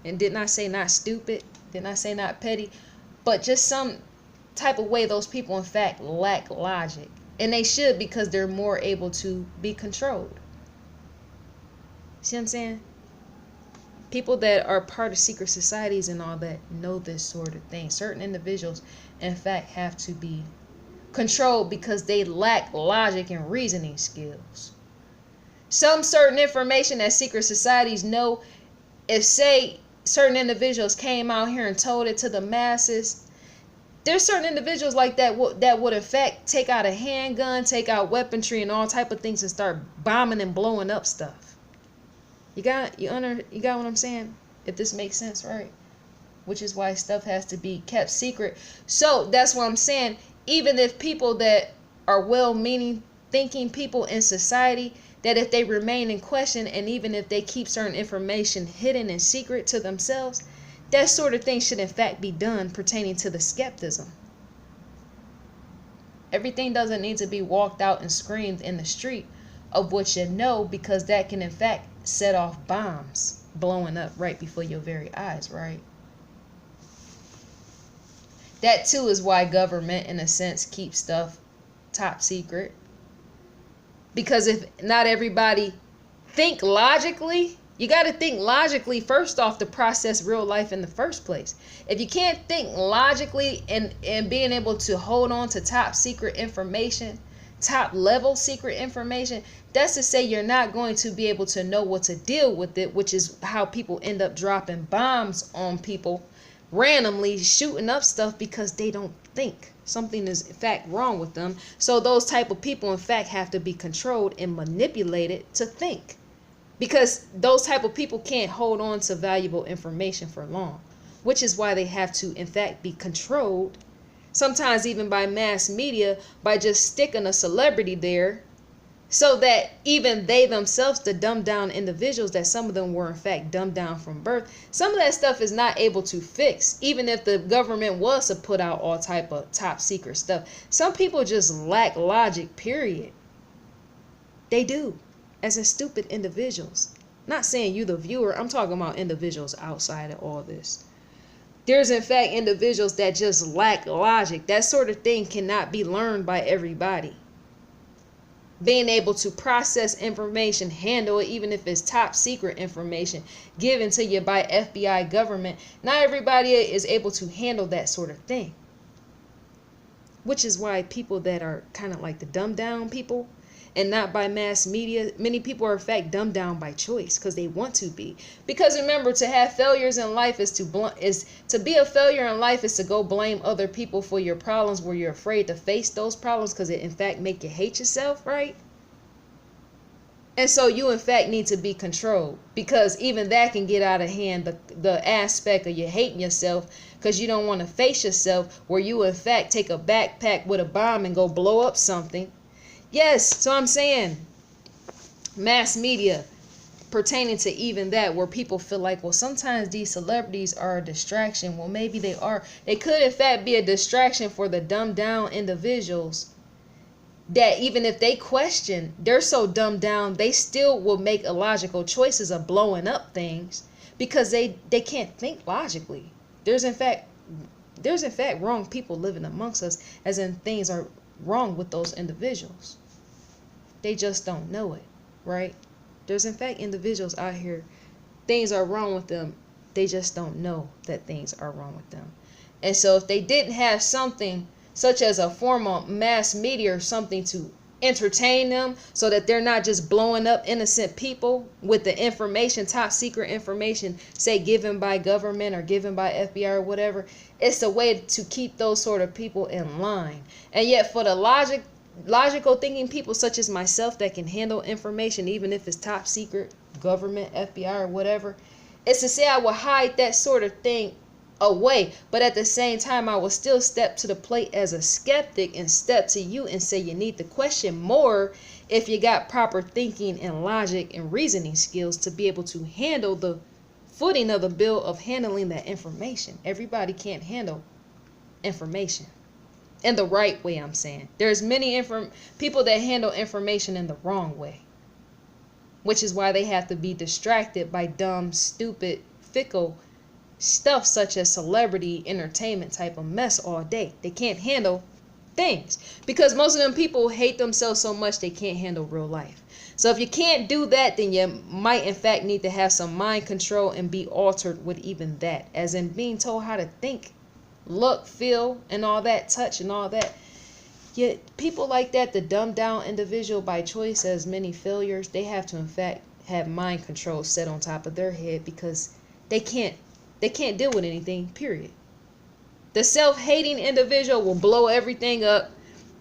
And did not say not stupid, did not say not petty, but just some type of way those people in fact lack logic. And they should, because they're more able to be controlled. See what I'm saying? People that are part of secret societies and all that know this sort of thing. Certain individuals, in fact, have to be controlled because they lack logic and reasoning skills. Some certain information that secret societies know, if say certain individuals came out here and told it to the masses, there's certain individuals like that would in fact take out a handgun, take out weaponry and all type of things and start bombing and blowing up stuff. You got what I'm saying? If this makes sense, right? Which is why stuff has to be kept secret. So that's what I'm saying. Even if people that are well-meaning, thinking people in society, that if they remain in question and even if they keep certain information hidden and secret to themselves, that sort of thing should in fact be done pertaining to the skepticism. Everything doesn't need to be walked out and screamed in the street of what you know, because that can in fact set off bombs blowing up right before your very eyes, right? That too is why government, in a sense, keeps stuff top secret. Because if not everybody think logically, you got to think logically first off to process real life in the first place. If you can't think logically and being able to hold on to top secret information, top level secret information, that's to say you're not going to be able to know what to deal with it, which is how people end up dropping bombs on people, randomly shooting up stuff because they don't think. Something is in fact wrong with them. So those type of people in fact have to be controlled and manipulated to think, because those type of people can't hold on to valuable information for long, which is why they have to in fact be controlled, sometimes even by mass media, by just sticking a celebrity there so that even they themselves, the dumbed down individuals, that some of them were in fact dumbed down from birth, some of that stuff is not able to fix. Even if the government was to put out all type of top secret stuff, some people just lack logic, period. They do, as in stupid individuals. Not saying you the viewer, I'm talking about individuals outside of all this. There's in fact individuals that just lack logic. That sort of thing cannot be learned by everybody. Being able to process information, handle it, even if it's top secret information given to you by FBI government, not everybody is able to handle that sort of thing. Which is why people that are kind of like the dumbed down people, and not by mass media, many people are in fact dumbed down by choice because they want to be. Because remember, to have failures in life is to be a failure in life is to go blame other people for your problems, where you're afraid to face those problems because it in fact make you hate yourself, right? And so you in fact need to be controlled, because even that can get out of hand, the aspect of you hating yourself because you don't want to face yourself, where you in fact take a backpack with a bomb and go blow up something. Yes, so I'm saying mass media pertaining to even that, where people feel like, well, sometimes these celebrities are a distraction. Well, maybe they are. They could in fact be a distraction for the dumbed down individuals that even if they question, they're so dumbed down, they still will make illogical choices of blowing up things because they can't think logically. There's in fact wrong people living amongst us, as in things are wrong with those individuals. They just don't know it, right? There's in fact individuals out here, things are wrong with them. They just don't know that things are wrong with them. And so if they didn't have something such as a form of mass media or something to entertain them, so that they're not just blowing up innocent people with the information, top secret information, say given by government or given by FBI or whatever, it's a way to keep those sort of people in line. And yet for the logical thinking people such as myself that can handle information, even if it's top secret, government, FBI or whatever, it's to say I will hide that sort of thing away, but at the same time I will still step to the plate as a skeptic and step to you and say you need to question more if you got proper thinking and logic and reasoning skills to be able to handle the footing of the bill of handling that information. Everybody can't handle information in the right way. I'm saying there's many people that handle information in the wrong way, which is why they have to be distracted by dumb, stupid, fickle stuff such as celebrity entertainment type of mess all day. They can't handle things because most of them people hate themselves so much they can't handle real life. So if you can't do that, then you might in fact need to have some mind control and be altered with even that, as in being told how to think, look, feel, and all that, touch and all that. Yet people like that, the dumbed down individual by choice as many failures, they have to in fact have mind control set on top of their head, because they can't deal with anything, period. The self-hating individual will blow everything up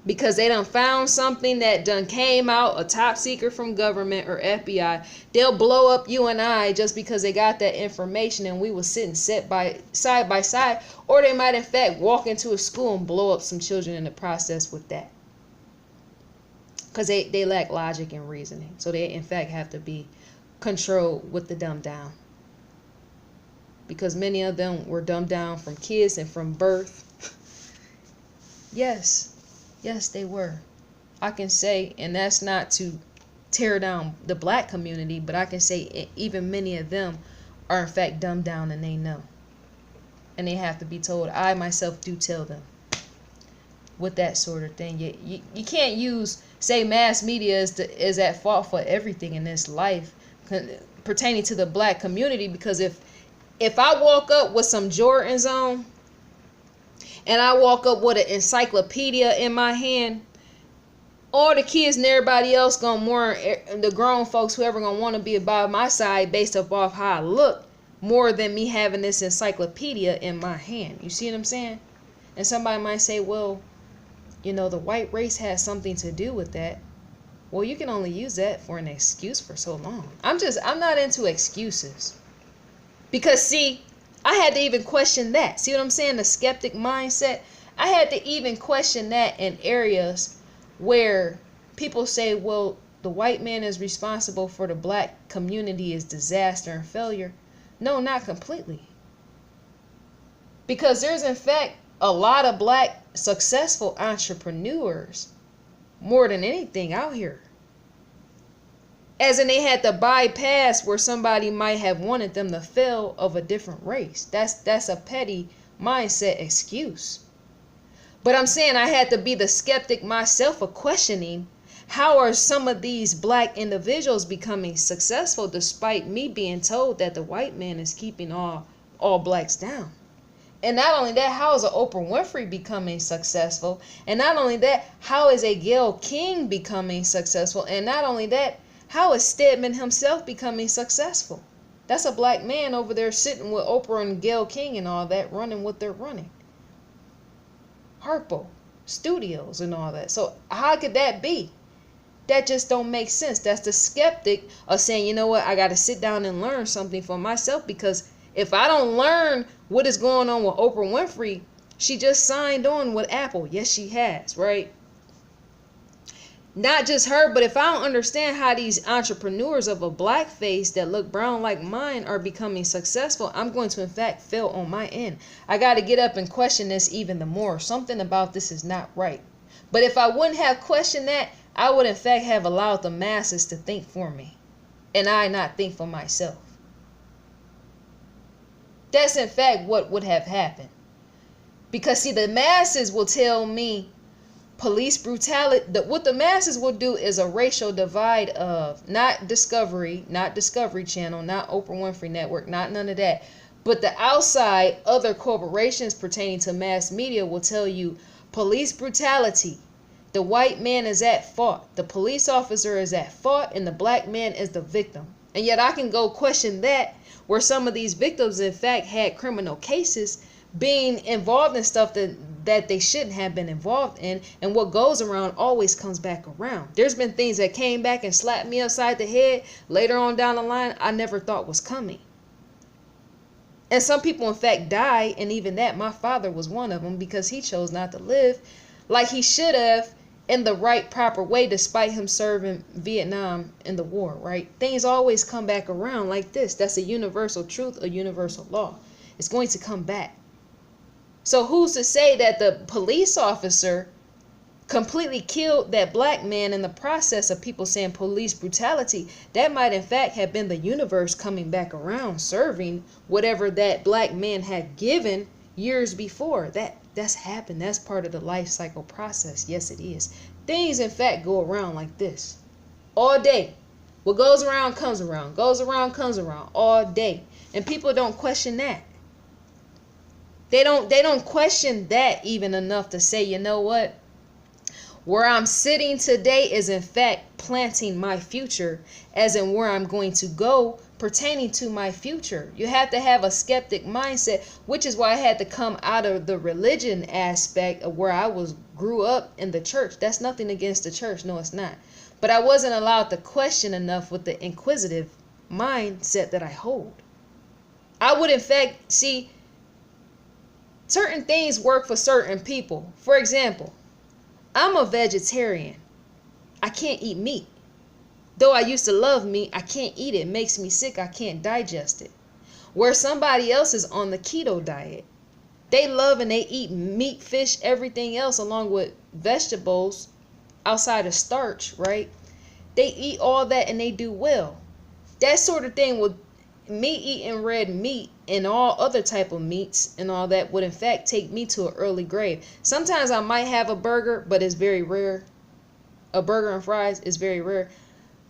because they done found something that done came out a top secret from government or FBI. They'll blow up you and I just because they got that information and we were sitting side by side. Or they might in fact walk into a school and blow up some children in the process with that, because they lack logic and reasoning. So they in fact have to be controlled with the dumb down, because many of them were dumbed down from kids and from birth. Yes, they were. I can say, and that's not to tear down the black community, but I can say even many of them are in fact dumbed down, and they know. And they have to be told. I myself do tell them with that sort of thing. You can't say mass media is at fault for everything in this life pertaining to the black community, because if I walk up with some Jordans on, and I walk up with an encyclopedia in my hand, all the kids and everybody else the grown folks, whoever gonna want to be by my side based off how I look, more than me having this encyclopedia in my hand. You see what I'm saying? And somebody might say, well, the white race has something to do with that. Well, you can only use that for an excuse for so long. I'm not into excuses. Because see, I had to even question that. See what I'm saying? The skeptic mindset. I had to even question that in areas where people say, well, the white man is responsible for the black community is disaster and failure. No, not completely. Because there's in fact a lot of black successful entrepreneurs more than anything out here. As in, they had to bypass where somebody might have wanted them to fail of a different race. That's a petty mindset excuse. But I'm saying I had to be the skeptic myself of questioning, how are some of these black individuals becoming successful despite me being told that the white man is keeping all blacks down? And not only that, how is a Oprah Winfrey becoming successful? And not only that, how is a Gayle King becoming successful? And not only that, how is Stedman himself becoming successful? That's a black man over there sitting with Oprah and Gayle King and all that, running what they're running. Harpo Studios and all that. So how could that be? That just don't make sense. That's the skeptic of saying, you know what, I got to sit down and learn something for myself, because if I don't learn what is going on with Oprah Winfrey, she just signed on with Apple. Yes, she has, right? Not just her, but if I don't understand how these entrepreneurs of a black face that look brown like mine are becoming successful, I'm going to in fact fail on my end. I got to get up and question this even the more. Something about this is not right. But if I wouldn't have questioned that, I would in fact have allowed the masses to think for me, and I not think for myself. That's in fact what would have happened. Because see, the masses will tell me police brutality. What the masses will do is a racial divide of not Discovery Channel, not Oprah Winfrey Network, not none of that. But the outside other corporations pertaining to mass media will tell you police brutality. The white man is at fault. The police officer is at fault, and the black man is the victim. And yet I can go question that, where some of these victims in fact had criminal cases being involved in stuff that they shouldn't have been involved in. And what goes around always comes back around. There's been things that came back and slapped me upside the head later on down the line I never thought was coming. And some people in fact died, and even that, my father was one of them, because he chose not to live like he should have in the right proper way, despite him serving Vietnam in the war, right? Things always come back around like this. That's a universal truth, a universal law. It's going to come back. So who's to say that the police officer completely killed that black man in the process of people saying police brutality? That might in fact have been the universe coming back around, serving whatever that black man had given years before. That's happened. That's part of the life cycle process. Yes, it is. Things in fact go around like this all day. What goes around comes around, goes around comes around all day. And people don't question that. They don't question that even enough to say, you know what? Where I'm sitting today is in fact planting my future, as in where I'm going to go pertaining to my future. You have to have a skeptic mindset, which is why I had to come out of the religion aspect of where I grew up in the church. That's nothing against the church. No, it's not. But I wasn't allowed to question enough with the inquisitive mindset that I hold. I would in fact see certain things work for certain people. For example, I'm a vegetarian. I can't eat meat. Though I used to love meat, I can't eat it. It makes me sick. I can't digest it. Where somebody else is on the keto diet. They love and they eat meat, fish, everything else along with vegetables outside of starch, right? They eat all that and they do well. That sort of thing with me eating red meat and all other type of meats and all that would in fact take me to an early grave. Sometimes I might have a burger, but it's very rare. A burger and fries is very rare.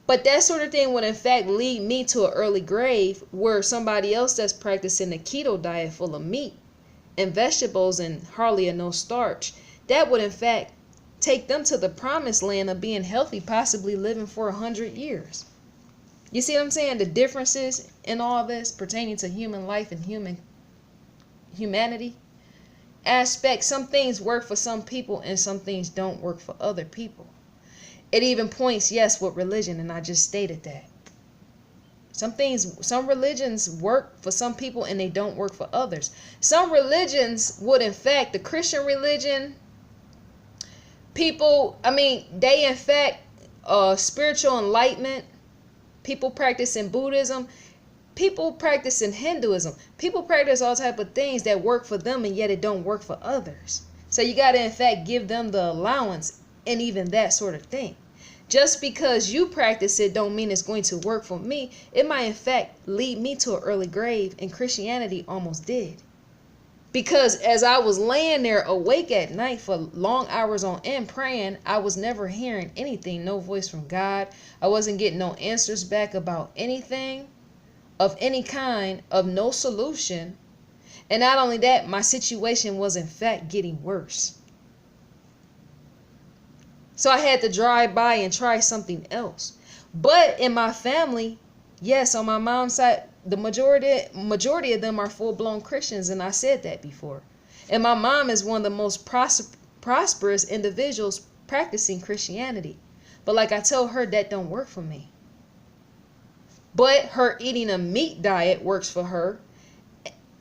But that sort of thing would in fact lead me to an early grave, where somebody else that's practicing the keto diet full of meat and vegetables and hardly no starch, that would in fact take them to the promised land of being healthy, possibly living for 100 years. You see what I'm saying? The differences in all this pertaining to human life and humanity aspect. Some things work for some people and some things don't work for other people. It even points, yes, with religion, and I just stated that. Some religions work for some people and they don't work for others. Some religions would, in fact, the Christian religion, they in fact, spiritual enlightenment, people practicing Buddhism, people practicing Hinduism, people practice all type of things that work for them and yet it don't work for others. So you got to, in fact, give them the allowance and even that sort of thing. Just because you practice it don't mean it's going to work for me. It might in fact lead me to an early grave, and Christianity almost did. Because as I was laying there awake at night for long hours on end praying, I was never hearing anything, no voice from God. I wasn't getting no answers back about anything of any kind, of no solution. And not only that, my situation was in fact getting worse. So I had to drive by and try something else. But in my family, yes, on my mom's side, the majority of them are full-blown Christians, and I said that before. And my mom is one of the most prosperous individuals practicing Christianity. But like I told her, that don't work for me. But her eating a meat diet works for her,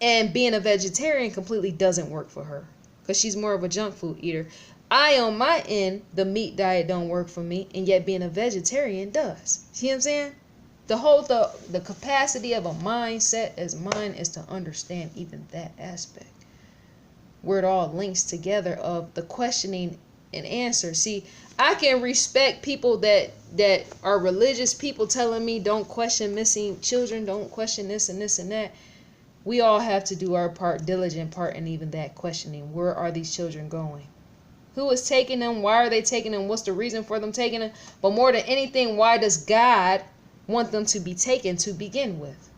and being a vegetarian completely doesn't work for her because she's more of a junk food eater. I, on my end, the meat diet don't work for me, and yet being a vegetarian does. See what I'm saying? The capacity of a mindset as mine is to understand even that aspect, where it all links together of the questioning and answer. See, I can respect people that are religious people telling me don't question missing children, don't question this and this and that. We all have to do our part, diligent part, and even that questioning. Where are these children going? Who is taking them? Why are they taking them? What's the reason for them taking them? But more than anything, why does God want them to be taken to begin with?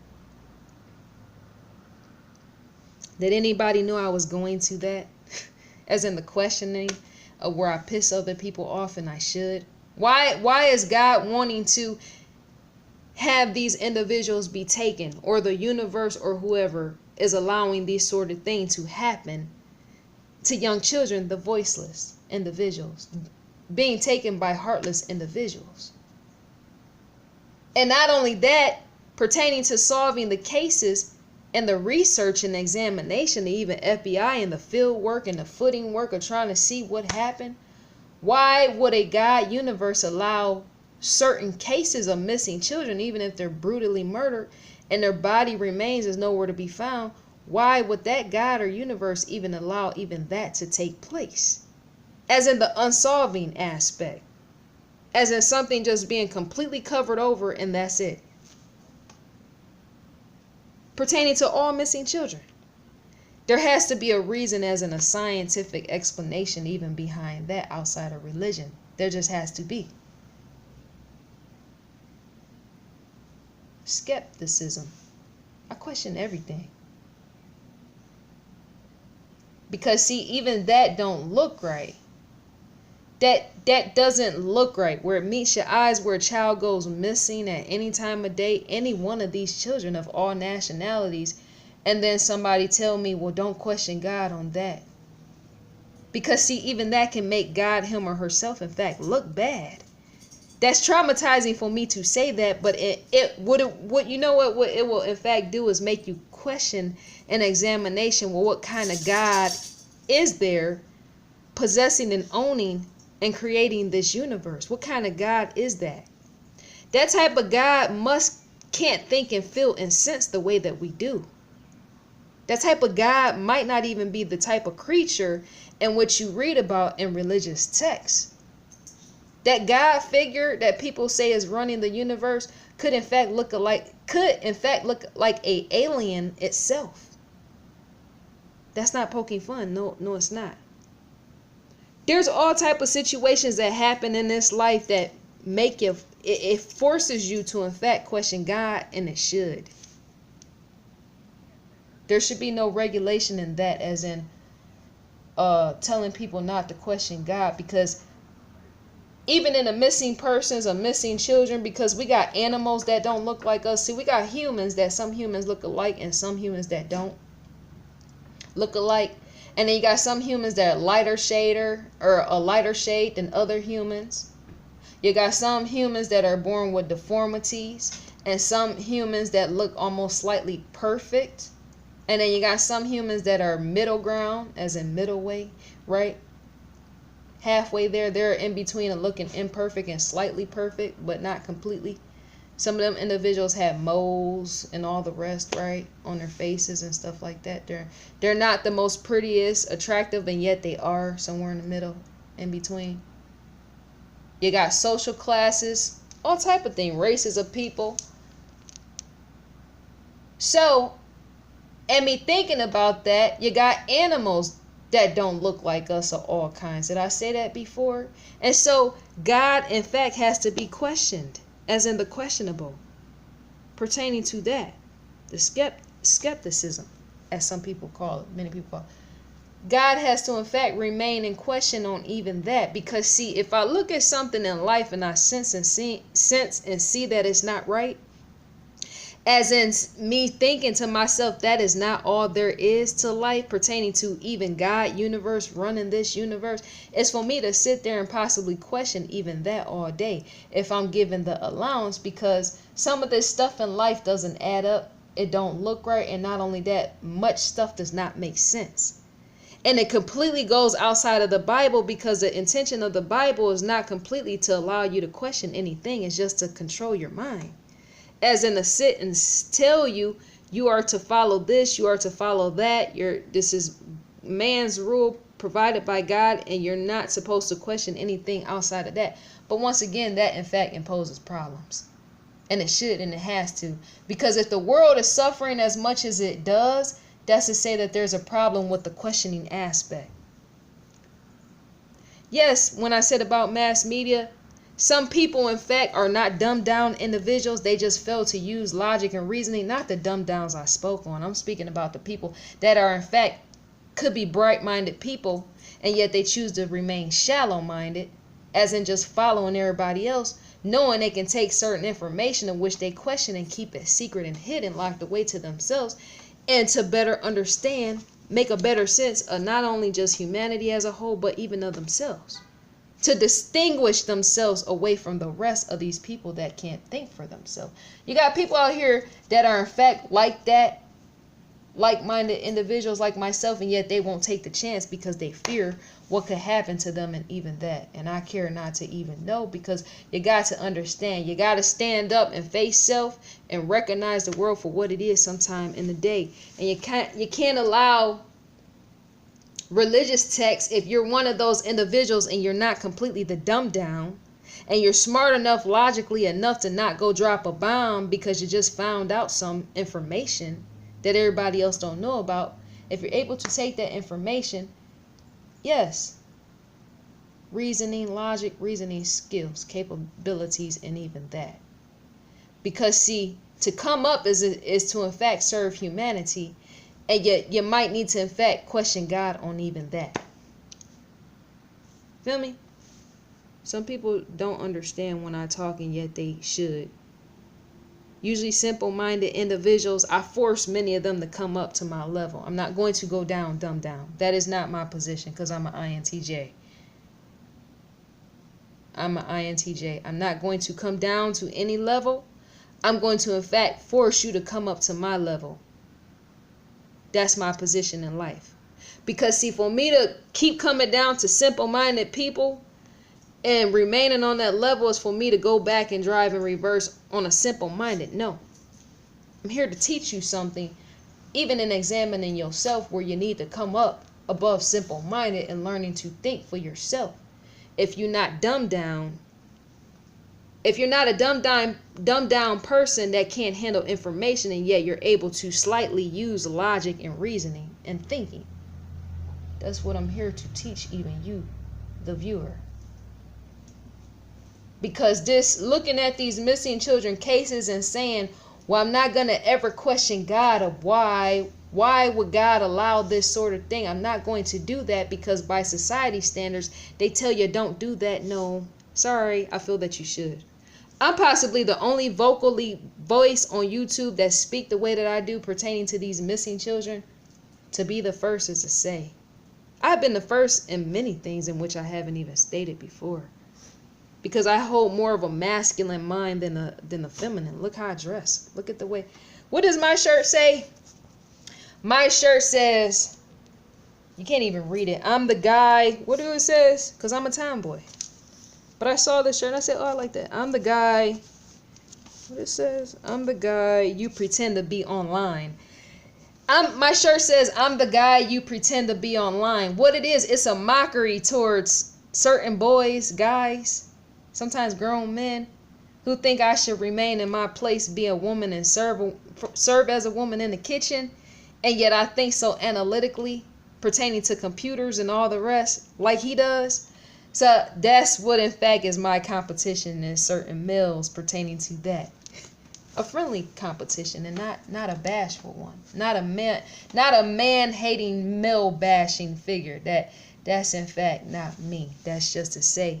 Did anybody know I was going to that? As in the questioning of where I piss other people off and I should. Why is God wanting to have these individuals be taken, or the universe or whoever is allowing these sort of things to happen to young children, the voiceless individuals, being taken by heartless individuals? And not only that, pertaining to solving the cases and the research and examination, even FBI and the field work and the footing work of trying to see what happened. Why would a God universe allow certain cases of missing children, even if they're brutally murdered and their body remains is nowhere to be found? Why would that God or universe even allow even that to take place? As in the unsolving aspect. As in something just being completely covered over and that's it. Pertaining to all missing children. There has to be a reason, as in a scientific explanation even behind that outside of religion. There just has to be. skepticism. I question everything. Because see, even that don't look right. That doesn't look right. Where it meets your eyes, where a child goes missing at any time of day, any one of these children of all nationalities, and then somebody tell me, well, don't question God on that. Because see, even that can make God, him or herself, in fact, look bad. That's traumatizing for me to say that, but it you know what it will in fact do is make you question an examination. Well, what kind of God is there possessing and owning and creating this universe? What kind of God is that? That type of God can't think and feel and sense the way that we do. That type of God might not even be the type of creature in which you read about in religious texts. That God figure that people say is running the universe could in fact look like a alien itself. That's not poking fun. No, it's not. There's all type of situations that happen in this life that make you, it forces you to in fact question God, and it should. There should be no regulation in that, as in telling people not to question God, because even in the missing persons or missing children, because we got animals that don't look like us. See, we got humans that some humans look alike and some humans that don't look alike. And then you got some humans that are lighter shade than other humans. You got some humans that are born with deformities, and some humans that look almost slightly perfect. And then you got some humans that are middle ground, as in middle way, right? Halfway there. They're in between and looking imperfect and slightly perfect, but not completely. Some of them individuals have moles and all the rest, right, on their faces and stuff like that. They're not the most prettiest, attractive, and yet they are somewhere in the middle, in between. You got social classes, all type of thing, races of people. So, and me thinking about that, you got animals that don't look like us of all kinds. Did I say that before? And so God, in fact, has to be questioned, as in the questionable, pertaining to that. The skepticism, as some people call it, many people call it. God has to, in fact, remain in question on even that. Because, see, if I look at something in life and I sense and see that it's not right, as in me thinking to myself, that is not all there is to life pertaining to even God, universe, running this universe. It's for me to sit there and possibly question even that all day if I'm given the allowance, because some of this stuff in life doesn't add up. It don't look right. And not only that, much stuff does not make sense. And it completely goes outside of the Bible, because the intention of the Bible is not completely to allow you to question anything. It's just to control your mind. As in to sit and tell you, you are to follow this, you are to follow that. This is man's rule provided by God, and you're not supposed to question anything outside of that. But once again, that in fact imposes problems. And it should, and it has to. Because if the world is suffering as much as it does, that's to say that there's a problem with the questioning aspect. Yes, when I said about mass media, some people, in fact, are not dumbed down individuals. They just fail to use logic and reasoning. Not the dumbed downs I spoke on. I'm speaking about the people that are, in fact, could be bright-minded people, and yet they choose to remain shallow-minded, as in just following everybody else, knowing they can take certain information in which they question and keep it secret and hidden, locked away to themselves, and to better understand, make a better sense of not only just humanity as a whole, but even of themselves. To distinguish themselves away from the rest of these people that can't think for themselves. You got people out here that are in fact like that, like-minded individuals like myself, and yet they won't take the chance because they fear what could happen to them, and even that. And I care not to even know, because you got to understand. You got to stand up and face self and recognize the world for what it is sometime in the day. And you can't allow religious texts, if you're one of those individuals and you're not completely the dumbed down, and you're smart enough, logically enough, to not go drop a bomb because you just found out some information that everybody else don't know about. If you're able to take that information, yes, reasoning, logic, reasoning skills, capabilities, and even that. Because see, To come up is to in fact serve humanity, and yet you might need to in fact question God on even that. Feel me? Some people don't understand when I talk, and yet they should. Usually simple-minded individuals, I force many of them to come up to my level. I'm not going to go down, dumb down. That is not my position, because I'm an INTJ. I'm an INTJ. I'm not going to come down to any level. I'm going to, in fact, force you to come up to my level. That's my position in life. Because, see, for me to keep coming down to simple-minded people and remaining on that level is for me to go back and drive in reverse on a simple-minded. No. I'm here to teach you something, even in examining yourself, where you need to come up above simple-minded and learning to think for yourself. If you're not dumbed down, if you're not a dumbed down person that can't handle information, and yet you're able to slightly use logic and reasoning and thinking, that's what I'm here to teach even you, the viewer. Because this, looking at these missing children cases and saying, well, I'm not going to ever question God of why would God allow this sort of thing? I'm not going to do that, because by society standards, they tell you don't do that. No, sorry, I feel that you should. I'm possibly the only voice on YouTube that speak the way that I do pertaining to these missing children. To be the first is to say, I've been the first in many things in which I haven't even stated before. Because I hold more of a masculine mind than a feminine. Look how I dress. Look at the way. What does my shirt say? My shirt says, you can't even read it. I'm the guy. What do it says? Because I'm a tomboy. But I saw this shirt and I said, oh, I like that. I'm the guy. What it says? I'm the guy you pretend to be online. My shirt says, I'm the guy you pretend to be online. What it is, it's a mockery towards certain boys, guys, sometimes grown men, who think I should remain in my place, be a woman, and serve as a woman in the kitchen. And yet I think so analytically, pertaining to computers and all the rest, like he does. So that's what in fact is my competition in certain males pertaining to that. A friendly competition, and not a bashful one. Not a man hating, male bashing figure. That's in fact not me. That's just to say,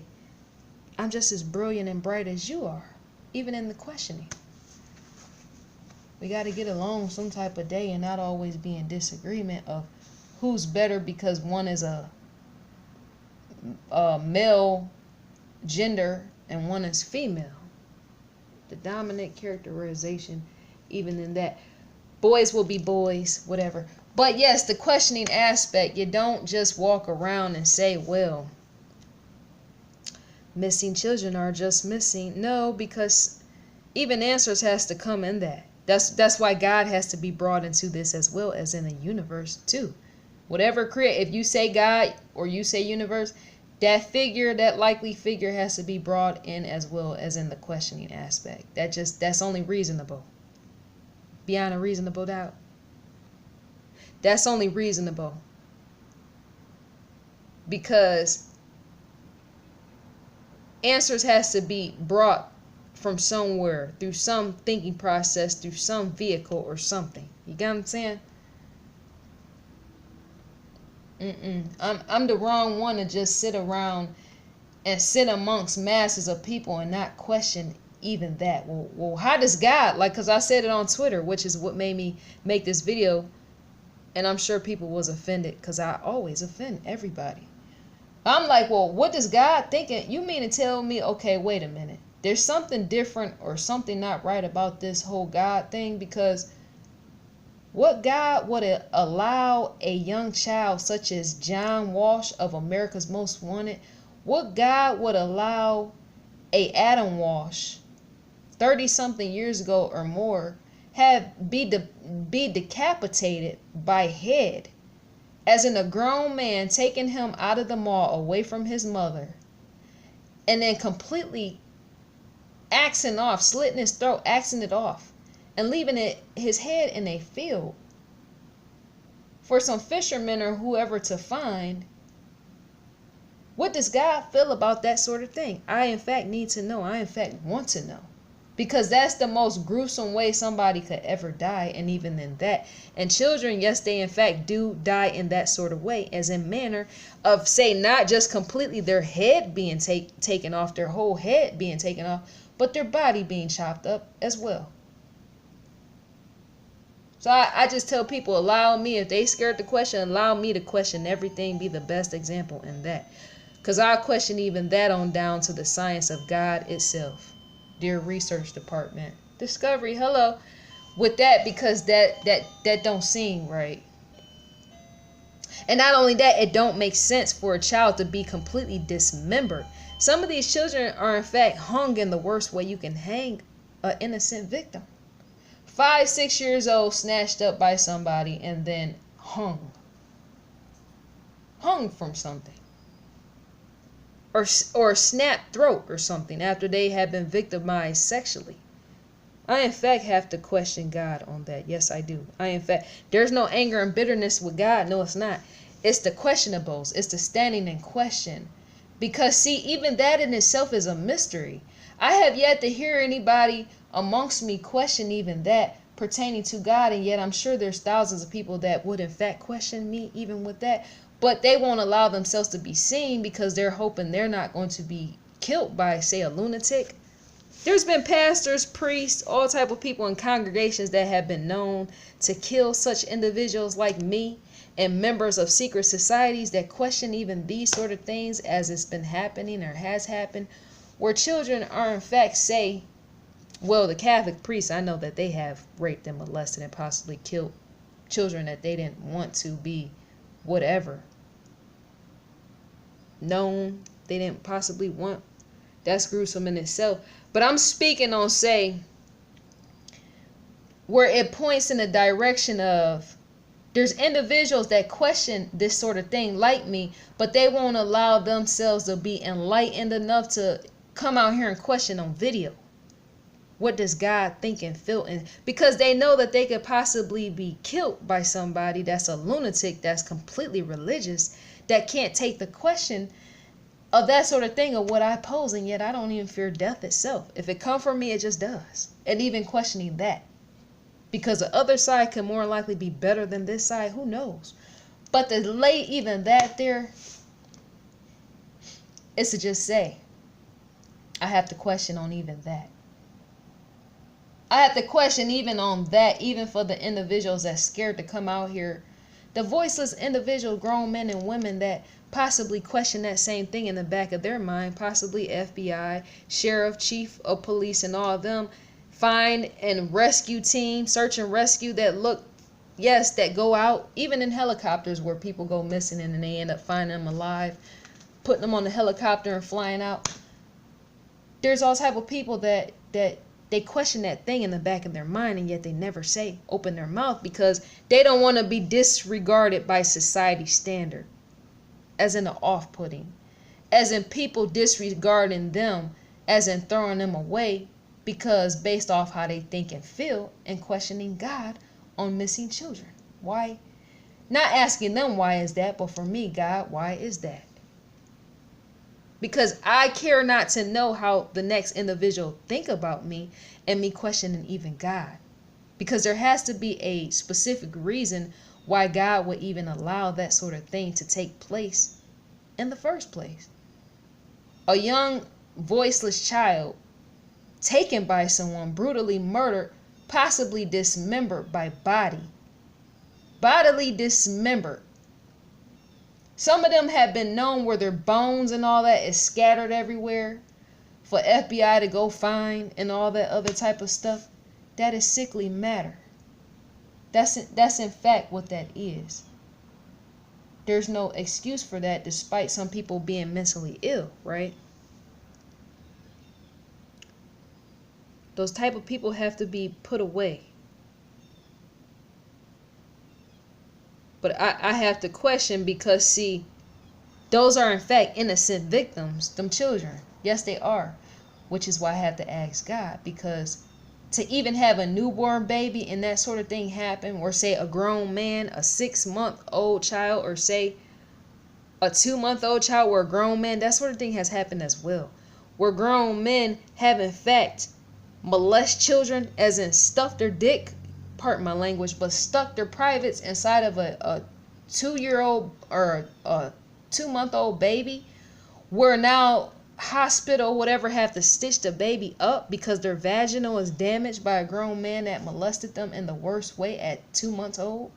I'm just as brilliant and bright as you are, even in the questioning. We got to get along some type of day and not always be in disagreement of who's better because one is a male gender and one is female. The dominant characterization, even in that. Boys will be boys, whatever. But yes, the questioning aspect, you don't just walk around and say, well, missing children are just missing. No, because even answers has to come in that. That's why God has to be brought into this, as well as in the universe too. Whatever if you say God or you say universe, that likely figure has to be brought in, as well as in the questioning aspect. That's only reasonable. Beyond a reasonable doubt. That's only reasonable. Because answers has to be brought from somewhere, through some thinking process, through some vehicle or something. You get what I'm saying? I'm the wrong one to just sit around and sit amongst masses of people and not question even that. Well, how does God, because I said it on Twitter, which is what made me make this video, and I'm sure people was offended because I always offend everybody. I'm like, well, what does God think? You mean to tell me, okay, wait a minute, there's something different or something not right about this whole God thing? Because what God would allow a young child such as John Walsh of America's Most Wanted, what God would allow a Adam Walsh 30-something years ago or more be decapitated by head, as in a grown man taking him out of the mall away from his mother, and then completely axing off, slitting his throat, axing it off, and leaving his head in a field for some fishermen or whoever to find? What does God feel about that sort of thing? I in fact need to know. I in fact want to know. Because that's the most gruesome way somebody could ever die. And even in that, and children, yes, they in fact do die in that sort of way, as in manner of, say, not just completely their head being taken off, their whole head being taken off, but their body being chopped up as well. So I just tell people, allow me, if they scared to question, allow me to question everything, be the best example in that. Because I question even that on down to the science of God itself. Dear research department, discovery, hello, with that, because that don't seem right. And not only that, it don't make sense for a child to be completely dismembered. Some of these children are in fact hung in the worst way you can hang an innocent victim. 5, 6 years old, snatched up by somebody, and then hung from something, or snapped throat or something after they have been victimized sexually. I in fact have to question God on that. Yes, I do. There's no anger and bitterness with God. No, it's not. It's the questionables. It's the standing in question. Because see, even that in itself is a mystery. I have yet to hear anybody amongst me question even that pertaining to God, and yet I'm sure there's thousands of people that would in fact question me even with that. But they won't allow themselves to be seen because they're hoping they're not going to be killed by, say, a lunatic. There's been pastors, priests, all type of people in congregations that have been known to kill such individuals like me, and members of secret societies that question even these sort of things as it's been happening or has happened, where children are in fact, say, well, the Catholic priests, I know that they have raped and molested and possibly killed children that they didn't want to be whatever known, they didn't possibly want. That's gruesome in itself. But I'm speaking on, say, where it points in the direction of there's individuals that question this sort of thing like me, but they won't allow themselves to be enlightened enough to come out here and question on video. What does God think and feel? And because they know that they could possibly be killed by somebody that's a lunatic, that's completely religious, that can't take the question of that sort of thing of what I pose, and yet I don't even fear death itself. If it come from me, it just does. And even questioning that, because the other side could more likely be better than this side, who knows? But to lay even that there is to just say, I have to question on even that. I have to question even on that, even for the individuals that's scared to come out here. The voiceless individual, grown men and women that possibly question that same thing in the back of their mind, possibly FBI, sheriff, chief of police, and all of them, find and rescue team, search and rescue that look, yes, that go out, even in helicopters where people go missing and then they end up finding them alive, putting them on the helicopter and flying out. There's all type of people that they question that thing in the back of their mind, and yet they never open their mouth because they don't want to be disregarded by society standard, as in the off-putting, as in people disregarding them, as in throwing them away because based off how they think and feel, and questioning God on missing children. Why? Not asking them why is that, but for me, God, why is that? Because I care not to know how the next individual think about me, and me questioning even God. Because there has to be a specific reason why God would even allow that sort of thing to take place in the first place. A young, voiceless child taken by someone, brutally murdered, possibly dismembered by bodily dismembered. Some of them have been known where their bones and all that is scattered everywhere for FBI to go find and all that other type of stuff. That is sickly matter. That's in fact what that is. There's no excuse for that despite some people being mentally ill, right? Those type of people have to be put away. But I have to question because, see, those are in fact innocent victims, them children. Yes, they are. Which is why I have to ask God, because to even have a newborn baby and that sort of thing happen, or say a grown man, a 6-month-old child, or say a 2-month-old child where a grown man, that sort of thing has happened as well. Where grown men have in fact molest children, as in stuff their dick, pardon my language, but stuck their privates inside of a 2-year-old or a 2-month-old baby, where now hospital whatever have to stitch the baby up because their vaginal is damaged by a grown man that molested them in the worst way at 2 months old.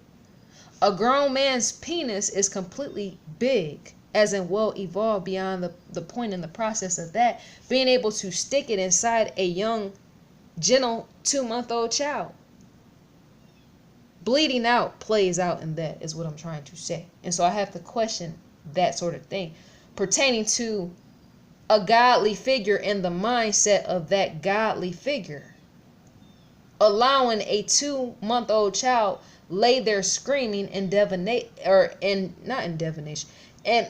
A grown man's penis is completely big, as in well evolved beyond the point in the process of that, being able to stick it inside a young, gentle 2-month-old child. Bleeding out plays out in that, is what I'm trying to say. And so I have to question that sort of thing pertaining to a godly figure and the mindset of that godly figure. Allowing a 2-month-old child lay there screaming in divination, or in not in divination, and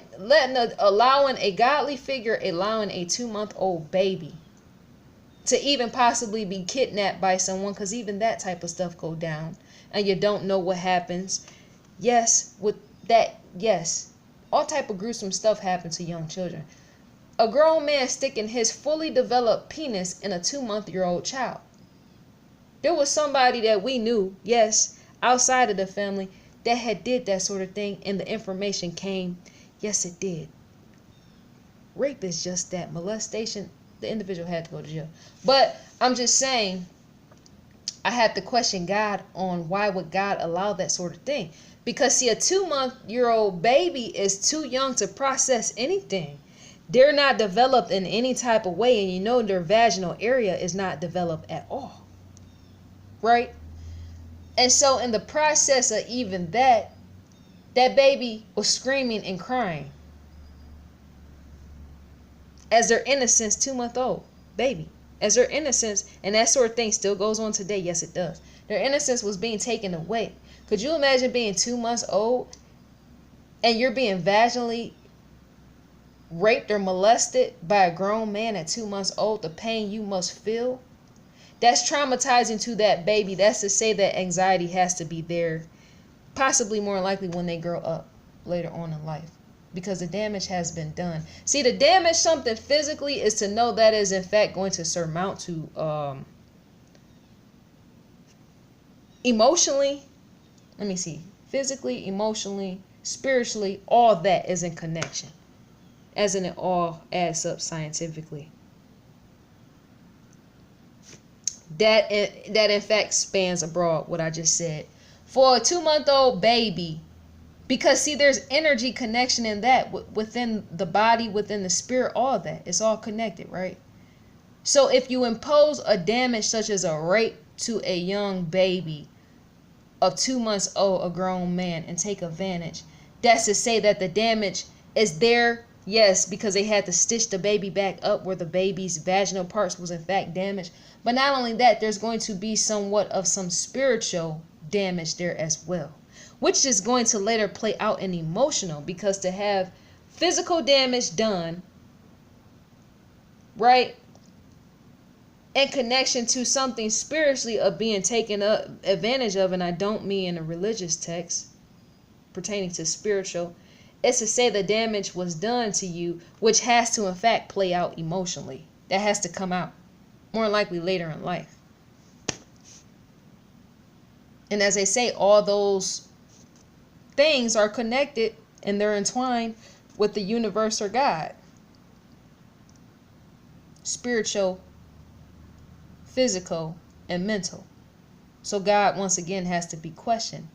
allowing a godly figure allowing a 2-month-old baby to even possibly be kidnapped by someone, because even that type of stuff go down and you don't know what happens. Yes, with that, yes, all type of gruesome stuff happens to young children. A grown man sticking his fully developed penis in a 2-month-old child. There was somebody that we knew, yes, outside of the family, that had did that sort of thing, and the information came, yes, it did. Rape is just that. Molestation, the individual had to go to jail. But I'm just saying, I had to question God on why would God allow that sort of thing. Because see, a 2-month-old baby is too young to process anything. They're not developed in any type of way, and you know their vaginal area is not developed at all. Right? And so in the process of even that baby was screaming and crying as their innocence, 2-month-old baby, as their innocence, and that sort of thing still goes on today. Yes, it does. Their innocence was being taken away. Could you imagine being 2 months old and you're being vaginally raped or molested by a grown man at 2 months old? The pain you must feel. That's traumatizing to that baby. That's to say that anxiety has to be there, possibly more likely when they grow up later on in life, because the damage has been done. See, to damage something physically is to know that is in fact going to surmount to emotionally, let me see, physically, emotionally, spiritually, all that is in connection, as in it all adds up scientifically. That in fact spans abroad what I just said. For a 2-month-old baby, because see, there's energy connection in that within the body, within the spirit, all that. It's all connected, right? So if you impose a damage such as a rape to a young baby of 2 months old, a grown man, and take advantage, that's to say that the damage is there. Yes, because they had to stitch the baby back up where the baby's vaginal parts was in fact damaged. But not only that, there's going to be somewhat of some spiritual damage there as well, which is going to later play out in emotional, because to have physical damage done, right, in connection to something spiritually of being taken advantage of, and I don't mean in a religious text pertaining to spiritual, it's to say the damage was done to you, which has to in fact play out emotionally. That has to come out more likely later in life. And as they say, all those things are connected and they're entwined with the universe or God. Spiritual, physical, and mental. So God once again has to be questioned.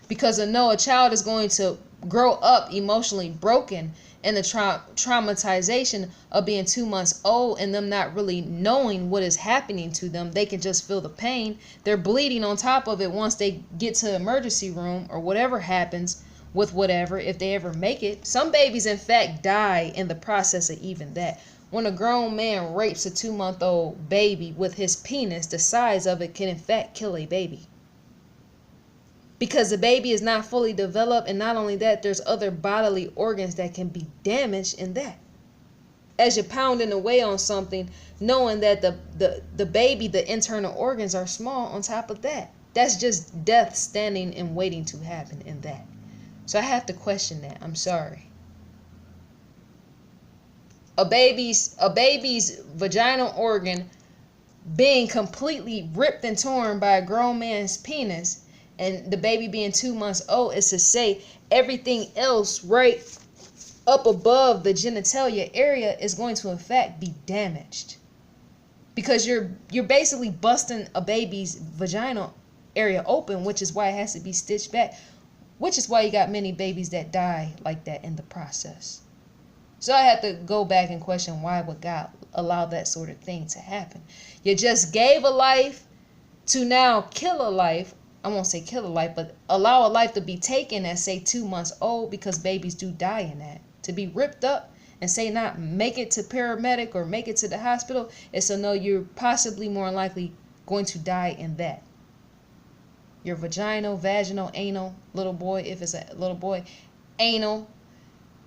Because I know a child is going to grow up emotionally broken, and the traumatization of being 2 months old and them not really knowing what is happening to them. They can just feel the pain. They're bleeding on top of it once they get to the emergency room or whatever happens with whatever, if they ever make it. Some babies in fact die in the process of even that. When a grown man rapes a 2-month-old baby with his penis, the size of it can in fact kill a baby. Because the baby is not fully developed, and not only that, there's other bodily organs that can be damaged in that. As you're pounding away on something, knowing that the baby, the internal organs are small on top of that. That's just death standing and waiting to happen in that. So I have to question that. I'm sorry. A baby's vaginal organ being completely ripped and torn by a grown man's penis, and the baby being 2 months old, is to say everything else right up above the genitalia area is going to in fact be damaged, because you're basically busting a baby's vaginal area open, which is why it has to be stitched back, which is why you got many babies that die like that in the process. So I had to go back and question, why would God allow that sort of thing to happen? You just gave a life to now kill a life. I won't say kill a life, but allow a life to be taken at, say, 2 months old, because babies do die in that. To be ripped up and say not make it to paramedic or make it to the hospital is to know you're possibly more likely going to die in that. Your vaginal, anal, little boy, if it's a little boy, anal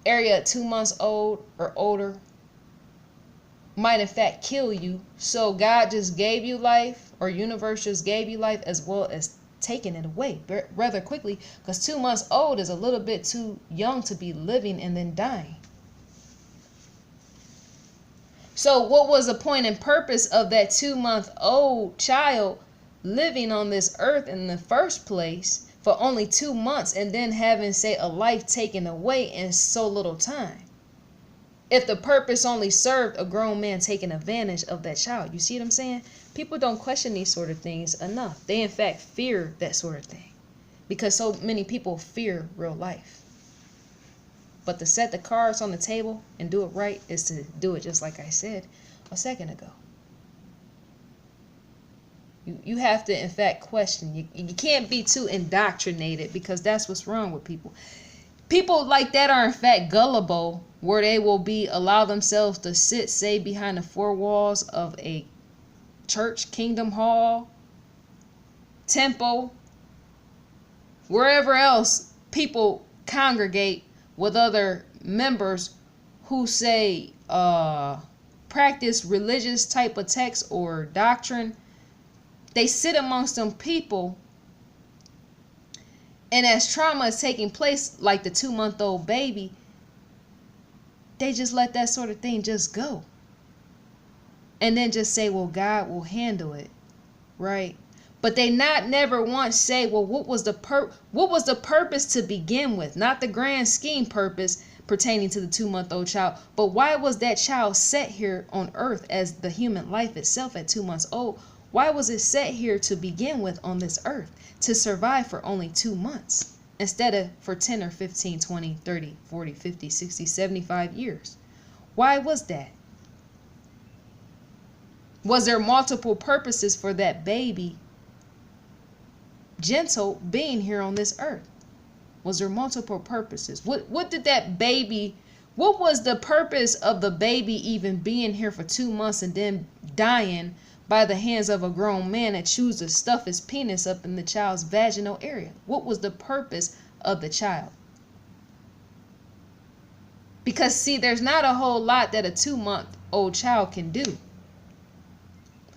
area at 2 months old or older might in fact kill you. So God just gave you life, or universe just gave you life, as well as taking it away rather quickly, because 2 months old is a little bit too young to be living and then dying. So what was the point and purpose of that 2-month-old child living on this earth in the first place for only 2 months, and then having, say, a life taken away in so little time, if the purpose only served a grown man taking advantage of that child? You see what I'm saying? People don't question these sort of things enough. They in fact fear that sort of thing, because so many people fear real life. But to set the cards on the table and do it right is to do it just like I said a second ago. You have to in fact question. You can't be too indoctrinated, because that's what's wrong with people. People like that are in fact gullible, where they will allow themselves to sit, say, behind the four walls of a church, kingdom hall, temple, wherever else people congregate with other members who say practice religious type of text or doctrine. They sit amongst them people, and as trauma is taking place, like the 2-month-old baby, they just let that sort of thing just go, and then just say, well, God will handle it, right? But they never once say, well, what was the purpose to begin with? Not the grand scheme purpose pertaining to the 2-month-old child, but why was that child set here on earth as the human life itself at 2 months old? Why was it set here to begin with on this earth, to survive for only 2 months instead of for 10 or 15, 20, 30, 40, 50, 60, 75 years? Why was that? Was there multiple purposes for that baby gentle being here on this earth? Was there multiple purposes? What did that baby, what was the purpose of the baby even being here for 2 months and then dying by the hands of a grown man that chooses to stuff his penis up in the child's vaginal area? What was the purpose of the child? Because see, there's not a whole lot that a 2-month-old child can do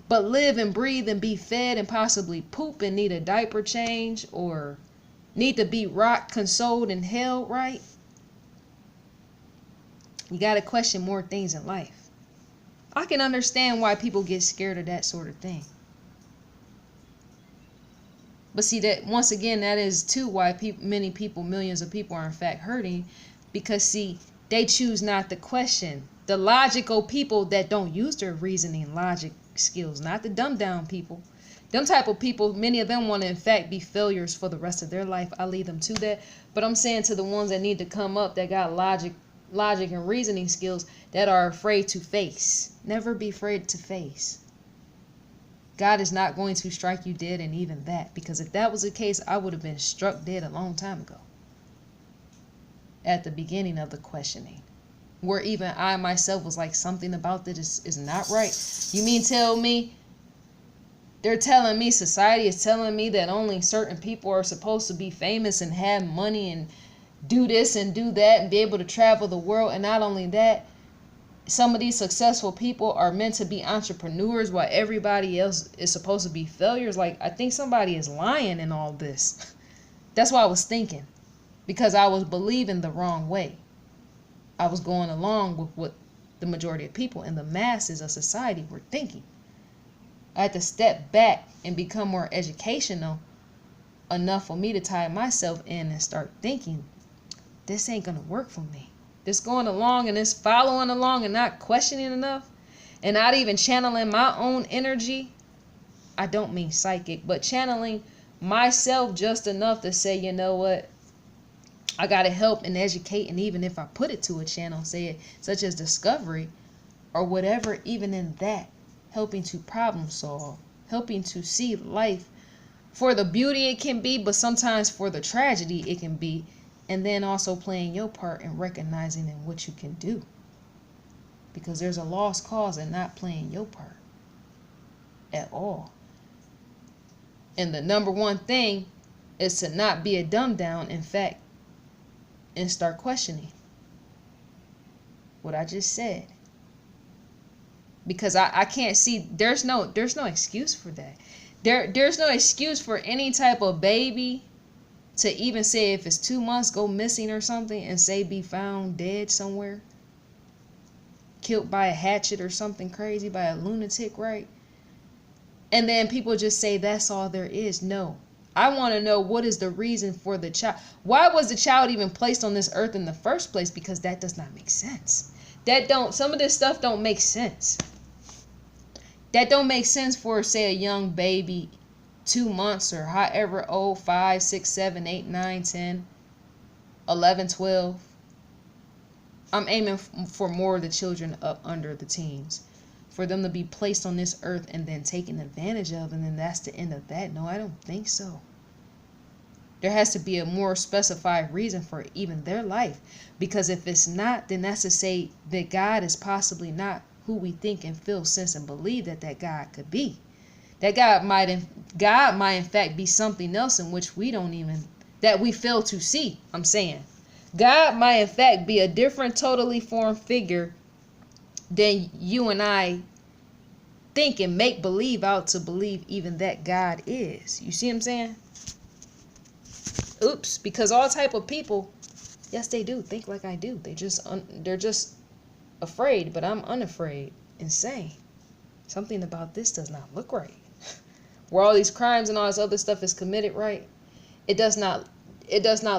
but live and breathe and be fed and possibly poop and need a diaper change or need to be rocked, consoled, and held, right? You got to question more things in life. I can understand why people get scared of that sort of thing. But see, that once again, that is too why many people, millions of people, are in fact hurting, because see, they choose not to question. The logical people that don't use their reasoning logic skills, not the dumbed down people. Them type of people, many of them want to in fact be failures for the rest of their life. I lead them to that. But I'm saying to the ones that need to come up, that got logic and reasoning skills, that are afraid to face. Never be afraid to face. God is not going to strike you dead, and even that, because if that was the case, I would have been struck dead a long time ago. At the beginning of the questioning, where even I myself was like, something about this is not right. You mean tell me, they're telling me, society is telling me that only certain people are supposed to be famous and have money and do this and do that and be able to travel the world, and not only that, some of these successful people are meant to be entrepreneurs while everybody else is supposed to be failures? Like, I think somebody is lying in all this. That's what I was thinking, because I was believing the wrong way. I was going along with what the majority of people and the masses of society were thinking. I had to step back and become more educational enough for me to tie myself in and start thinking, this ain't gonna work for me. This going along and this following along and not questioning enough and not even channeling my own energy. I don't mean psychic, but channeling myself just enough to say, you know what, I gotta help and educate. And even if I put it to a channel, say it such as discovery or whatever, even in that, helping to problem solve, helping to see life for the beauty it can be, but sometimes for the tragedy it can be, and then also playing your part and recognizing in what you can do. Because there's a lost cause in not playing your part at all. And the number one thing is to not be a dumb down, in fact, and start questioning what I just said. Because I can't see, there's no excuse for that. There's no excuse for any type of baby to even say if it's 2 months go missing or something and say be found dead somewhere, killed by a hatchet or something crazy, by a lunatic, right? And then people just say that's all there is. No. I want to know, what is the reason for the child? Why was the child even placed on this earth in the first place? Because that does not make sense. Some of this stuff don't make sense. That don't make sense for, say, a young baby, 2 months or however old, 5, 6, 7, 8, 9, 10, 11, 12. I'm aiming for more of the children up under the teens. For them to be placed on this earth and then taken advantage of, and then that's the end of that. No, I don't think so. There has to be a more specified reason for even their life. Because if it's not, then that's to say that God is possibly not who we think and feel, sense, and believe that God could be. That God might in fact be something else in which we don't even, that we fail to see. I'm saying God might in fact be a different, totally formed figure than you and I think and make believe out to believe even that God is. You see what I'm saying? Oops, because all type of people, yes, they do think like I do. They're just afraid, but I'm unafraid and saying something about this does not look right. Where all these crimes and all this other stuff is committed, right? It does not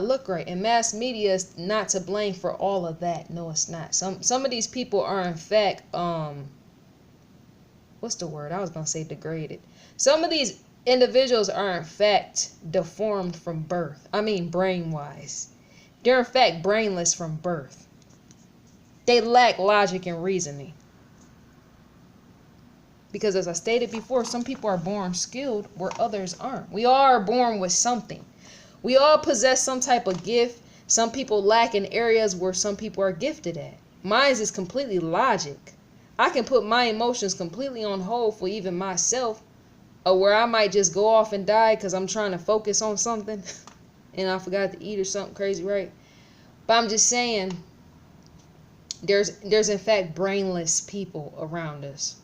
look right. And mass media is not to blame for all of that. No, it's not. Some of these people are in fact what's the word? I was gonna say degraded. Some of these individuals are in fact deformed from birth. I mean brain-wise. They're in fact brainless from birth. They lack logic and reasoning. Because as I stated before, some people are born skilled where others aren't. We all are born with something. We all possess some type of gift. Some people lack in areas where some people are gifted at. Mine is completely logic. I can put my emotions completely on hold for even myself, or where I might just go off and die because I'm trying to focus on something and I forgot to eat or something crazy, right? But I'm just saying, there's in fact brainless people around us.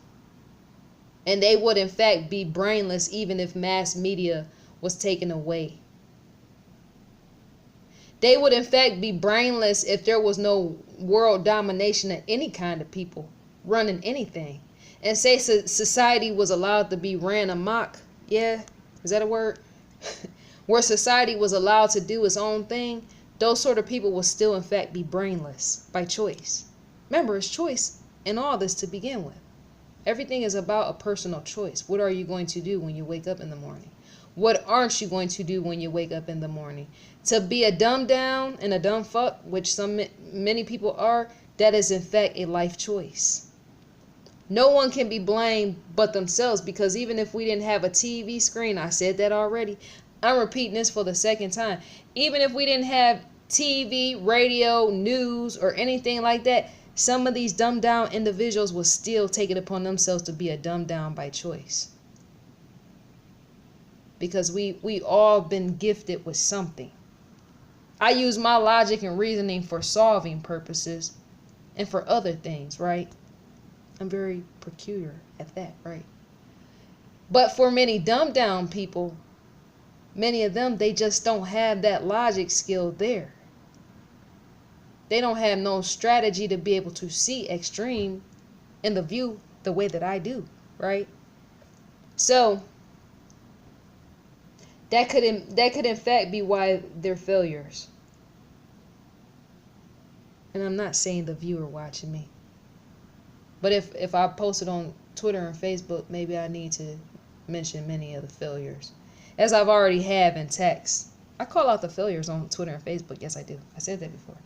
And they would in fact be brainless even if mass media was taken away. They would in fact be brainless if there was no world domination of any kind of people running anything. And say society was allowed to be ran amok. Yeah, is that a word? Where society was allowed to do its own thing, those sort of people will still in fact be brainless by choice. Remember, it's choice in all this to begin with. Everything is about a personal choice. What are you going to do when you wake up in the morning? What aren't you going to do when you wake up in the morning? To be a dumb down and a dumb fuck, which many people are, that is in fact a life choice. No one can be blamed but themselves, because even if we didn't have a TV screen, I said that already, I'm repeating this for the second time. Even if we didn't have TV, radio, news, or anything like that, some of these dumbed down individuals will still take it upon themselves to be a dumbed down by choice. Because we all been gifted with something. I use my logic and reasoning for solving purposes and for other things, right? I'm very peculiar at that, right? But for many dumbed down people, many of them, they just don't have that logic skill there. They don't have no strategy to be able to see extreme in the view the way that I do, right? So that could in fact be why they're failures. And I'm not saying the viewer watching me. But if I post it on Twitter and Facebook, maybe I need to mention many of the failures, as I've already have in text. I call out the failures on Twitter and Facebook. Yes, I do. I said that before.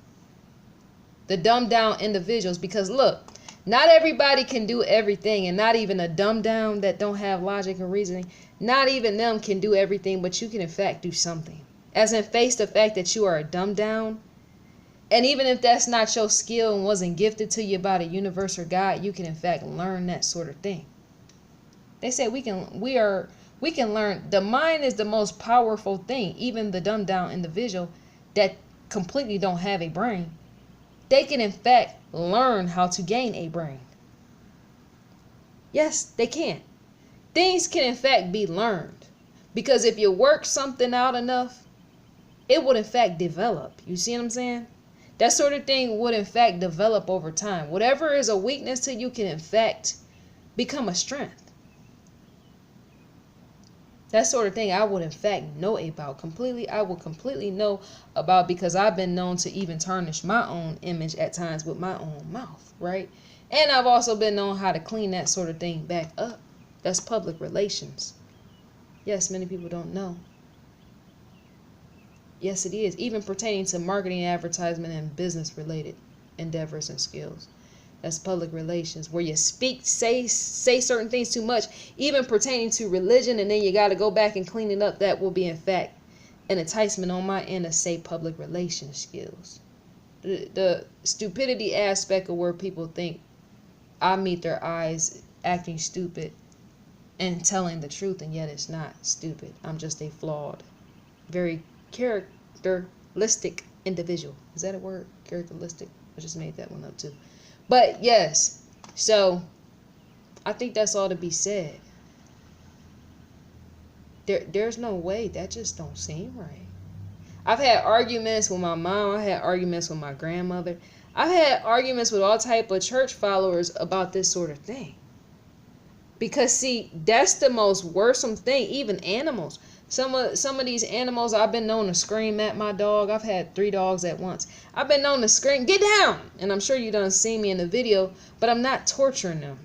The dumbed down individuals, because look, not everybody can do everything, and not even a dumbed down that don't have logic and reasoning, not even them can do everything, but you can in fact do something. As in, face the fact that you are a dumbed down. And even if that's not your skill and wasn't gifted to you by the universe or God, you can in fact learn that sort of thing. They say we can learn. The mind is the most powerful thing. Even the dumbed down individual that completely don't have a brain, they can in fact learn how to gain a brain. Yes, they can. Things can in fact be learned, because if you work something out enough, it would in fact develop. You see what I'm saying? That sort of thing would in fact develop over time. Whatever is a weakness to you can in fact become a strength. That sort of thing I would in fact know about completely. I would completely know about, because I've been known to even tarnish my own image at times with my own mouth, right? And I've also been known how to clean that sort of thing back up. That's public relations. Yes, many people don't know. Yes, it is. Even pertaining to marketing, advertisement, and business related endeavors and skills. That's public relations, where you say certain things too much, even pertaining to religion, and then you got to go back and clean it up. That will be in fact an enticement on my end to say public relations skills. The stupidity aspect of where people think I meet their eyes acting stupid and telling the truth, and yet it's not stupid. I'm just a flawed, very characteristic individual. Is that a word? Characteristic? I just made that one up too. But yes, so I think that's all to be said. There's no way. That just don't seem right. I've had arguments with my mom. I had arguments with my grandmother. I've had arguments with all type of church followers about this sort of thing. Because see, that's the most worrisome thing. Even animals. Some of these animals, I've been known to scream at my dog. I've had 3 dogs at once. I've been known to scream, "Get down!" And I'm sure you done seen me in the video, but I'm not torturing them.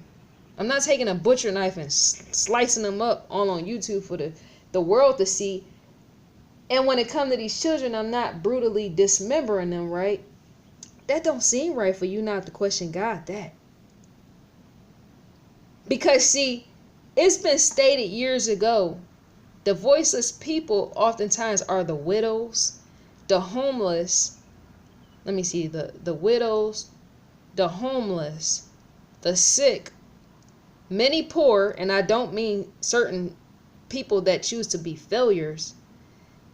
I'm not taking a butcher knife and slicing them up all on YouTube for the world to see. And when it comes to these children, I'm not brutally dismembering them, right? That don't seem right for you not to question God that. Because see, it's been stated years ago, the voiceless people oftentimes are the widows, the homeless. Let me see, the widows, the homeless, the sick, many poor, and I don't mean certain people that choose to be failures.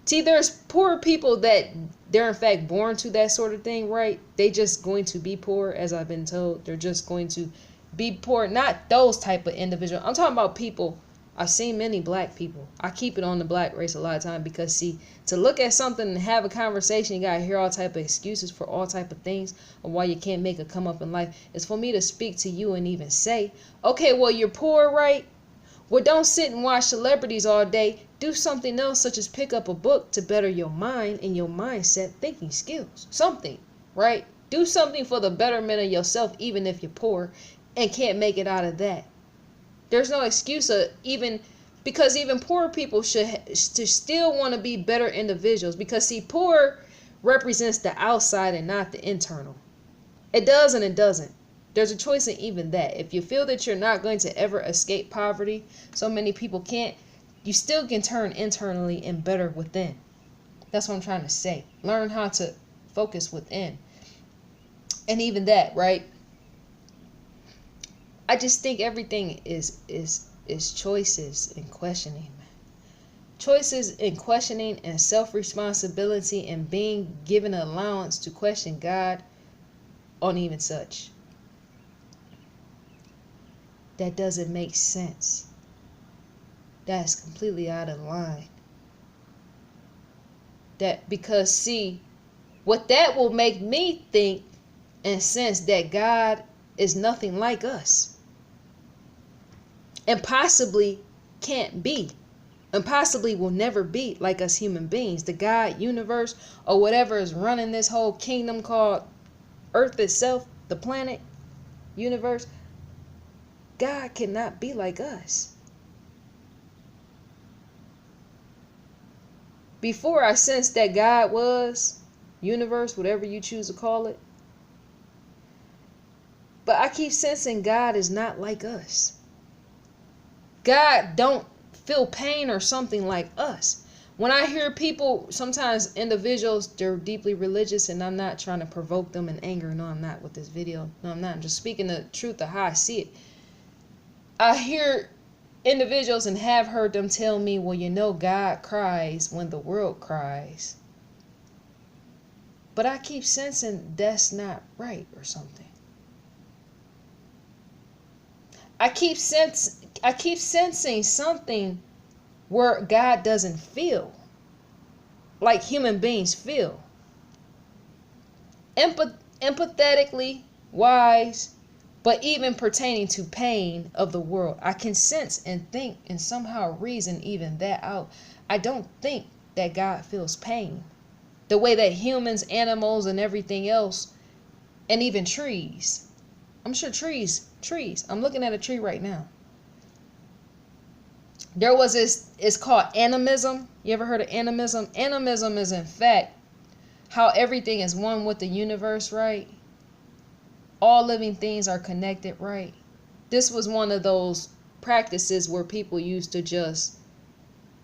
See, there's poor people that they're in fact born to that sort of thing, right? They just going to be poor, as I've been told. They're just going to be poor. Not those type of individuals. I'm talking about people. I've seen many black people. I keep it on the black race a lot of time, because see, to look at something and have a conversation, you gotta hear all type of excuses for all type of things of why you can't make a come up in life. It's for me to speak to you and even say, okay, well, you're poor, right? Well, don't sit and watch celebrities all day. Do something else, such as pick up a book to better your mind and your mindset, thinking skills. Something, right? Do something for the betterment of yourself, even if you're poor and can't make it out of that. There's no excuse because even poor people should still want to be better individuals. Because see, poor represents the outside and not the internal. It does and it doesn't. There's a choice in even that. If you feel that you're not going to ever escape poverty, so many people can't, you still can turn internally and better within. That's what I'm trying to say. Learn how to focus within. And even that, right? I just think everything is choices and questioning. Choices and questioning and self-responsibility and being given an allowance to question God on even such. That doesn't make sense. That's completely out of line. Because see, what that will make me think and sense that God is nothing like us. And possibly can't be and possibly will never be like us human beings. The God, universe, or whatever is running this whole kingdom called Earth itself, the planet, universe, God cannot be like us. Before I sensed that God was, universe, whatever you choose to call it, but I keep sensing God is not like us. God don't feel pain or something like us. When I hear people, sometimes individuals, they're deeply religious, and I'm not trying to provoke them in anger. No, I'm not with this video. No, I'm not. I'm just speaking the truth of how I see it. I hear individuals and have heard them tell me, well, you know, God cries when the world cries. But I keep sensing that's not right or something. I keep sensing something where God doesn't feel like human beings feel. Empathetically, wise, but even pertaining to pain of the world, I can sense and think and somehow reason even that out. I don't think that God feels pain the way that humans, animals, and everything else, and even trees. I'm sure trees. I'm looking at a tree right now. There was this, it's called animism. You ever heard of animism? Animism is in fact how everything is one with the universe, right? All living things are connected, right? This was one of those practices where people used to just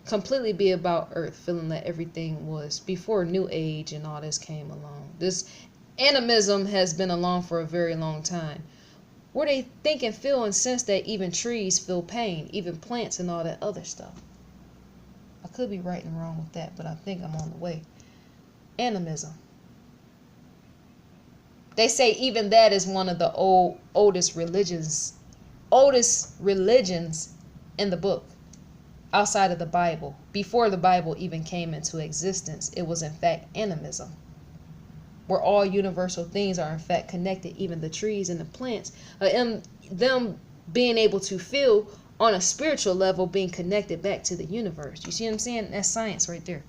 completely be about Earth, feeling that everything was before New Age and all this came along. This animism has been along for a very long time, where they think and feel and sense that even trees feel pain, even plants and all that other stuff. I could be right and wrong with that, but I think I'm on the way. Animism. They say even that is one of the oldest religions in the book, outside of the Bible. Before the Bible even came into existence, it was in fact animism, where all universal things are in fact connected, even the trees and the plants, and them being able to feel on a spiritual level, being connected back to the universe. You see what I'm saying? That's science right there.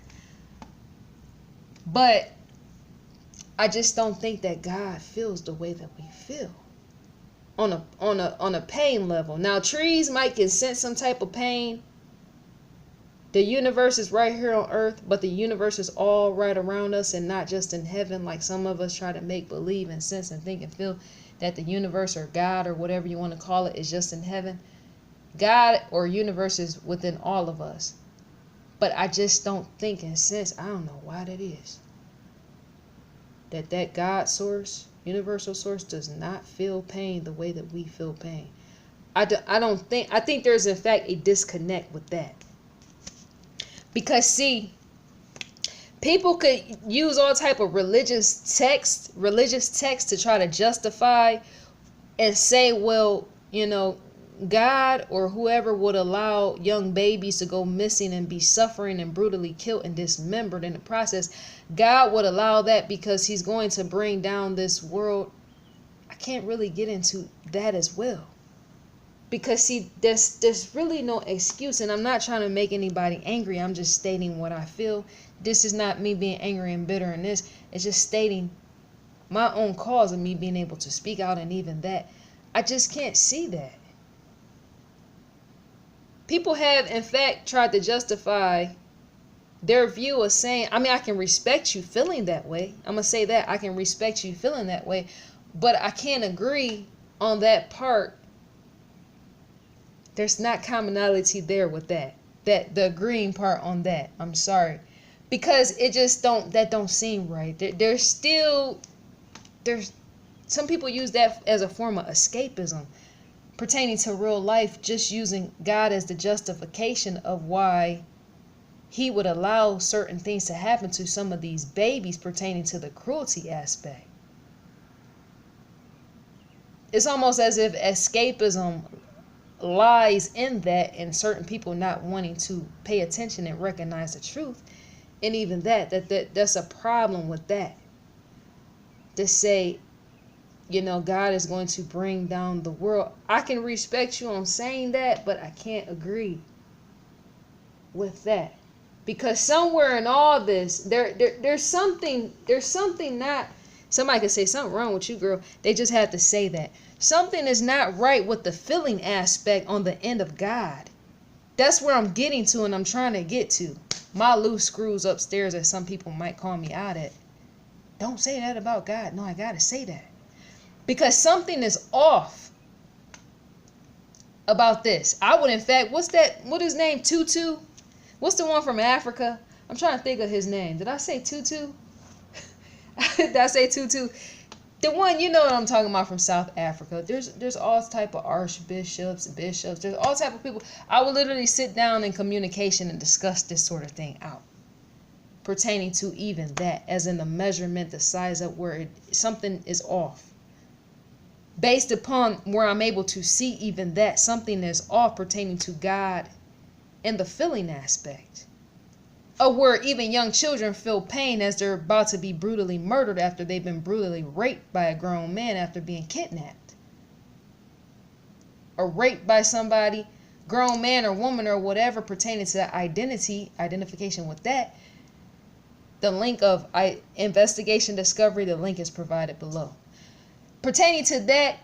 But I just don't think that God feels the way that we feel on a pain level. Now, trees might can sense some type of pain. The universe is right here on Earth, but the universe is all right around us and not just in heaven, like some of us try to make believe and sense and think and feel that the universe or God or whatever you want to call it is just in heaven. God or universe is within all of us. But I just don't think and sense, I don't know why that is, that God source, universal source, does not feel pain the way that we feel pain. I think there's in fact a disconnect with that. Because see, people could use all type of religious text to try to justify and say, well, you know, God or whoever would allow young babies to go missing and be suffering and brutally killed and dismembered in the process. God would allow that because he's going to bring down this world. I can't really get into that as well. Because see, there's really no excuse, and I'm not trying to make anybody angry. I'm just stating what I feel. This is not me being angry and bitter in this. It's just stating my own cause of me being able to speak out, and even that. I just can't see that. People have, in fact, tried to justify their view of saying, I mean, I can respect you feeling that way. I'm going to say that. I can respect you feeling that way. But I can't agree on that part. There's not commonality there with that the agreeing part on that. I'm sorry, because it just don't seem right. There's some people use that as a form of escapism pertaining to real life, just using God as the justification of why he would allow certain things to happen to some of these babies pertaining to the cruelty aspect. It's almost as if escapism lies in that, and certain people not wanting to pay attention and recognize the truth. And even that's a problem with that, to say, you know, God is going to bring down the world. I can respect you on saying that, but I can't agree with that. Because somewhere in all this, there's something not, somebody could say something wrong with you, girl. They just have to say that. Something is not right with the feeling aspect on the end of God. That's where I'm getting to and I'm trying to get to. My loose screws upstairs, as some people might call me out at. Don't say that about God. No, I gotta say that. Because something is off about this. I would, in fact, what his name, Tutu? What's the one from Africa? I'm trying to think of his name. Did I say Tutu? Did I say Tutu? The one, you know what I'm talking about, from South Africa. There's all type of archbishops, bishops. There's all type of people. I will literally sit down in communication and discuss this sort of thing out, pertaining to even that, as in the measurement, the size of where something is off. Based upon where I'm able to see even that, something is off pertaining to God and the feeling aspect. Or where even young children feel pain as they're about to be brutally murdered after they've been brutally raped by a grown man after being kidnapped. Or raped by somebody, grown man or woman or whatever, pertaining to that identification with that. The link of investigation discovery, the link is provided below. Pertaining to that,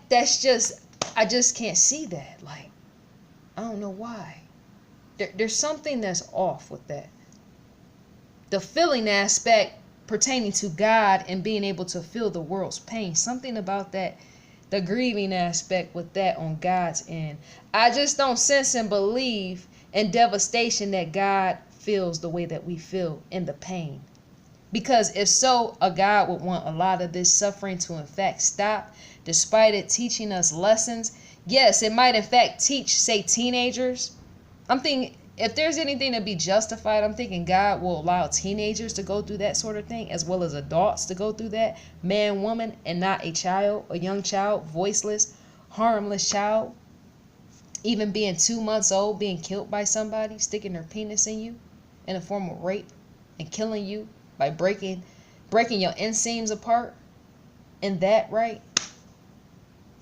I just can't see that. Like, I don't know why. There's something that's off with that. The feeling aspect pertaining to God and being able to feel the world's pain. Something about that, the grieving aspect with that on God's end. I just don't sense and believe in devastation that God feels the way that we feel in the pain. Because if so, a God would want a lot of this suffering to in fact stop, despite it teaching us lessons. Yes, it might in fact teach, say, teenagers. I'm thinking, if there's anything to be justified, I'm thinking God will allow teenagers to go through that sort of thing, as well as adults to go through that, man, woman, and not a child, a young child, voiceless, harmless child, even being 2 months old, being killed by somebody, sticking their penis in you in a form of rape and killing you by breaking your inseams apart. And that, right?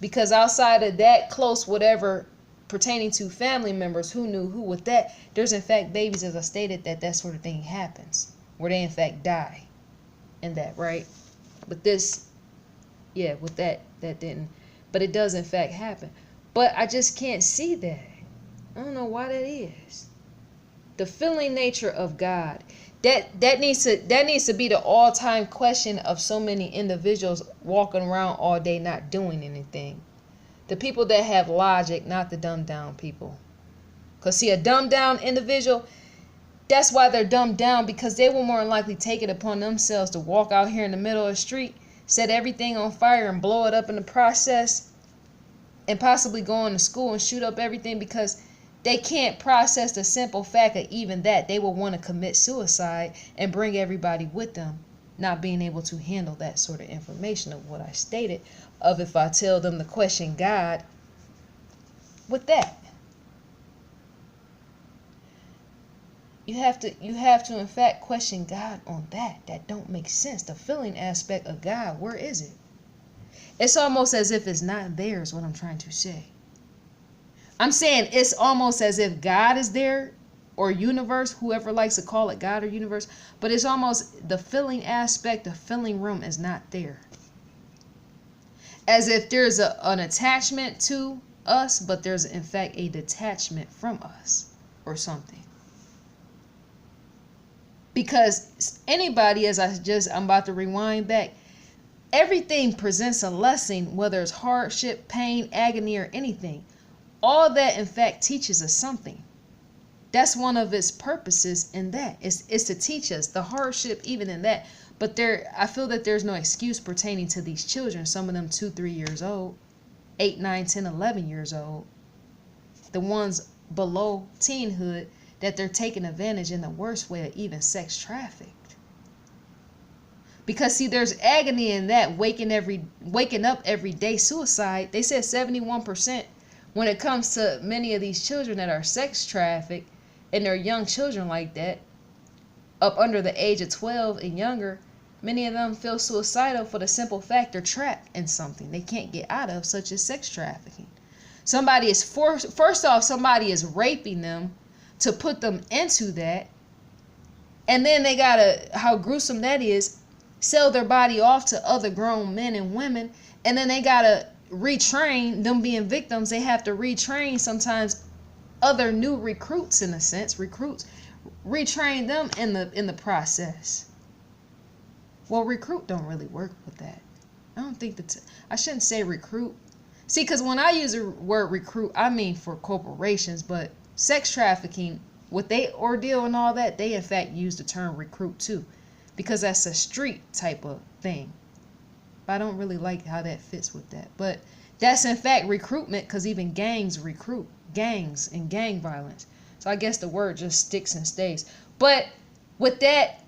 Because outside of that close whatever pertaining to family members, who knew who with that, there's in fact babies, as I stated, that sort of thing happens, where they in fact die in that, right? But this, yeah, with that didn't, but it does in fact happen. But I just can't see that. I don't know why that is. The feeling nature of God, that needs to be the all-time question of so many individuals walking around all day not doing anything. The people that have logic, not the dumbed down people. Because see, a dumbed down individual, that's why they're dumbed down, because they will more than likely take it upon themselves to walk out here in the middle of the street, set everything on fire and blow it up in the process, and possibly go into school and shoot up everything, because they can't process the simple fact of even that. They will want to commit suicide and bring everybody with them, not being able to handle that sort of information of what I stated, of if I tell them to question God with that. You have to in fact question God on that. That don't make sense. The feeling aspect of God, where is it? It's almost as if it's not there, is what I'm trying to say. I'm saying it's almost as if God is there, or universe, whoever likes to call it God or universe, but it's almost the feeling aspect, the feeling room is not there. As if there's an attachment to us, but there's in fact a detachment from us or something. Because anybody, I'm about to rewind back, everything presents a lesson, whether it's hardship, pain, agony, or anything. All that in fact teaches us something. That's one of its purposes in that. It's to teach us the hardship even in that. But I feel that there's no excuse pertaining to these children. Some of them 2, 3 years old, 8, 9, 10, 11 years old. The ones below teenhood, that they're taking advantage in the worst way of even sex trafficked. Because see, there's agony in that, waking up every day, suicide. They said 71% when it comes to many of these children that are sex trafficked, and they're young children like that, up under the age of 12 and younger, many of them feel suicidal for the simple fact they're trapped in something they can't get out of, such as sex trafficking. Somebody is raping them, to put them into that. And then they gotta, how gruesome that is, sell their body off to other grown men and women. And then they gotta retrain them being victims. They have to retrain sometimes other new recruits, in a sense, retrain them in the process. Well, recruit don't really work with that. I don't think I shouldn't say recruit. See, because when I use the word recruit, I mean for corporations, but sex trafficking, with they ordeal and all that, they in fact use the term recruit too, because that's a street type of thing. But I don't really like how that fits with that. But that's in fact recruitment, because even gangs recruit, gangs and gang violence. So I guess the word just sticks and stays. But with that,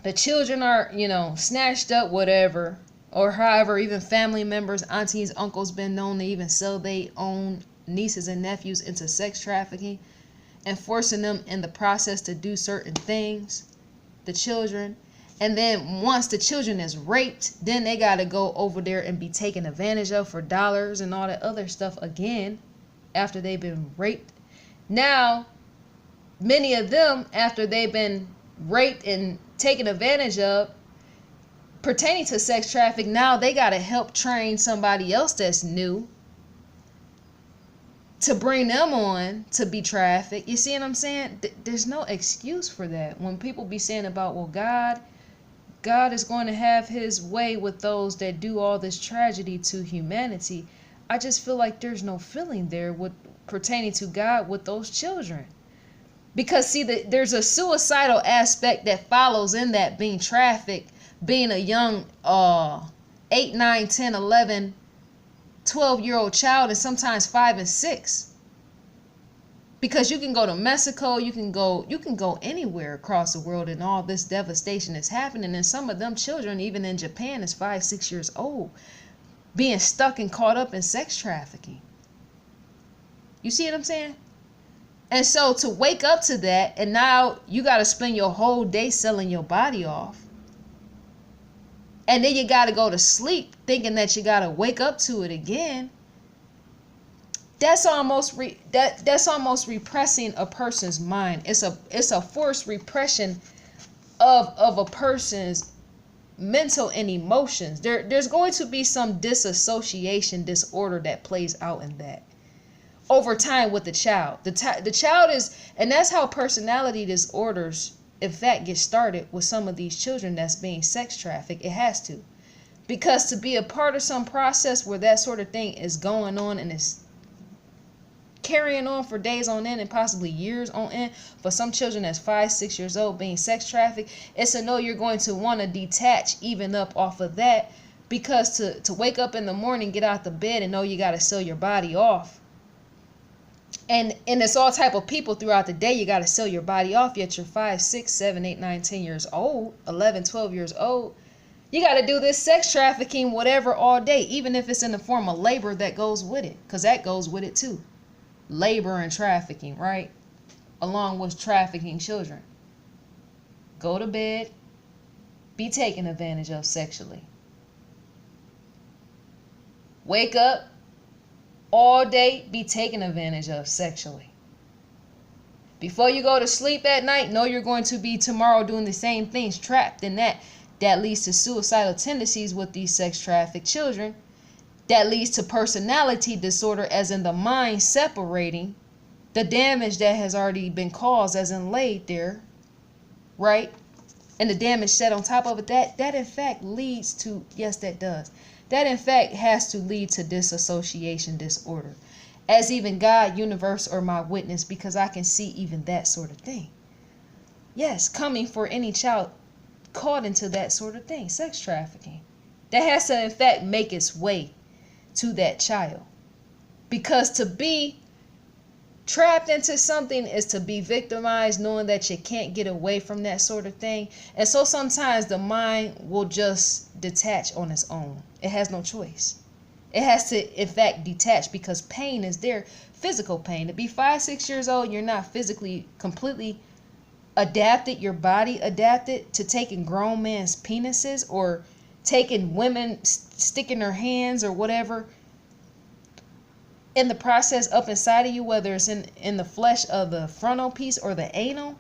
the children are, snatched up, whatever, or however, even family members, aunties, uncles been known to even sell their own nieces and nephews into sex trafficking and forcing them in the process to do certain things, the children. And then once the children is raped, then they got to go over there and be taken advantage of for dollars and all that other stuff again after they've been raped. Now, many of them, after they've been raped and taken advantage of, pertaining to sex traffic, now they got to help train somebody else that's new to bring them on to be trafficked. You see what I'm saying? There's no excuse for that. When people be saying about, well, God is going to have his way with those that do all this tragedy to humanity, I just feel like there's no feeling there with pertaining to God with those children. Because see, there's a suicidal aspect that follows in that, being trafficked, being a young 8, 9, 10, 11, 12-year-old child, and sometimes 5 and 6. Because you can go to Mexico, you can go anywhere across the world, and all this devastation is happening. And some of them children, even in Japan, is 5, 6 years old, being stuck and caught up in sex trafficking. You see what I'm saying? And so to wake up to that, and now you got to spend your whole day selling your body off. And then you got to go to sleep thinking that you got to wake up to it again. That's almost that's almost repressing a person's mind. It's a forced repression of a person's mental and emotions. There's going to be some disassociation disorder that plays out in that over time with the child. The child is, and that's how personality disorders in fact get started with some of these children that's being sex trafficked. It has to, because to be a part of some process where that sort of thing is going on and it's carrying on for days on end and possibly years on end, for some children that's 5, 6 years old being sex trafficked, it's a no. You're going to want to detach even up off of that, because to wake up in the morning, get out the bed and know you got to sell your body off, and it's all type of people throughout the day you got to sell your body off, yet you're 5, 6, 7, 8, 9, 10 years old, 11, 12 years old. You got to do this sex trafficking whatever all day, even if it's in the form of labor that goes with it, because that goes with it too. Labor and trafficking, right? Along with trafficking children. Go to bed, be taken advantage of sexually. Wake up, all day, be taken advantage of sexually. Before you go to sleep at night, know you're going to be tomorrow doing the same things, trapped in that. That leads to suicidal tendencies with these sex trafficked children. That leads to personality disorder, as in the mind separating the damage that has already been caused, as in laid there, right? And the damage set on top of it, that in fact leads to, yes, that does. That in fact has to lead to disassociation disorder, as even God, universe, or my witness, because I can see even that sort of thing. Yes, coming for any child caught into that sort of thing, sex trafficking. That has to in fact make its way to that child, because to be trapped into something is to be victimized, knowing that you can't get away from that sort of thing. And so sometimes the mind will just detach on its own. It has no choice. It has to in fact detach, because pain is there, physical pain. To be 5, 6 years old, you're not physically completely adapted, your body adapted to taking grown men's penises, or taking women, sticking their hands or whatever in the process up inside of you, whether it's in the flesh of the frontal piece or the anal,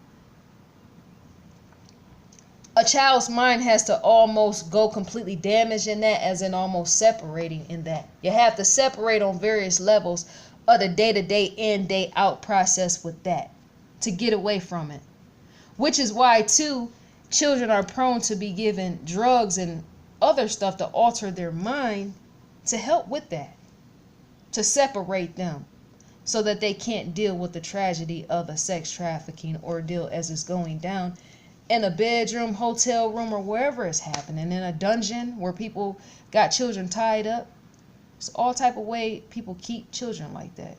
a child's mind has to almost go completely damaged in that, as in almost separating in that. You have to separate on various levels of the day-to-day in, day out process with that to get away from it. Which is why, too, children are prone to be given drugs and other stuff to alter their mind to help with that, to separate them so that they can't deal with the tragedy of the sex trafficking ordeal as it's going down in a bedroom, hotel room, or wherever it's happening, in a dungeon where people got children tied up. It's all type of way people keep children like that.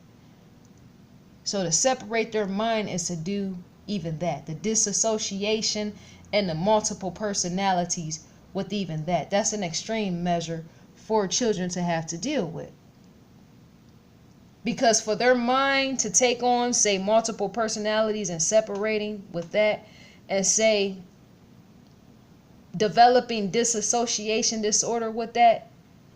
So to separate their mind is to do even that, the disassociation and the multiple personalities with even that. That's an extreme measure for children to have to deal with. Because for their mind to take on, say, multiple personalities and separating with that, and say developing disassociation disorder with that,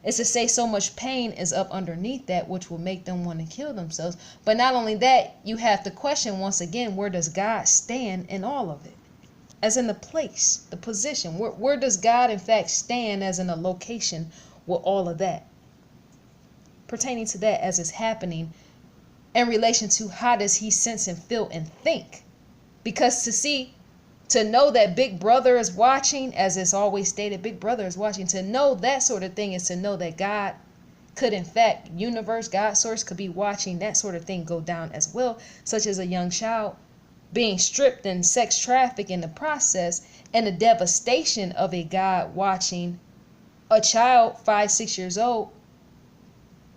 is to say so much pain is up underneath that, which will make them want to kill themselves. But not only that, you have to question once again, where does God stand in all of it? As in the place, the position, where does God in fact stand as in a location with all of that? Pertaining to that as it's happening in relation to how does he sense and feel and think? Because to know that Big Brother is watching, as it's always stated, Big Brother is watching. To know that sort of thing is to know that God could, in fact, universe, God source could be watching that sort of thing go down as well, such as a young child being stripped and sex trafficked in the process, and the devastation of a God watching a child 5-6 years old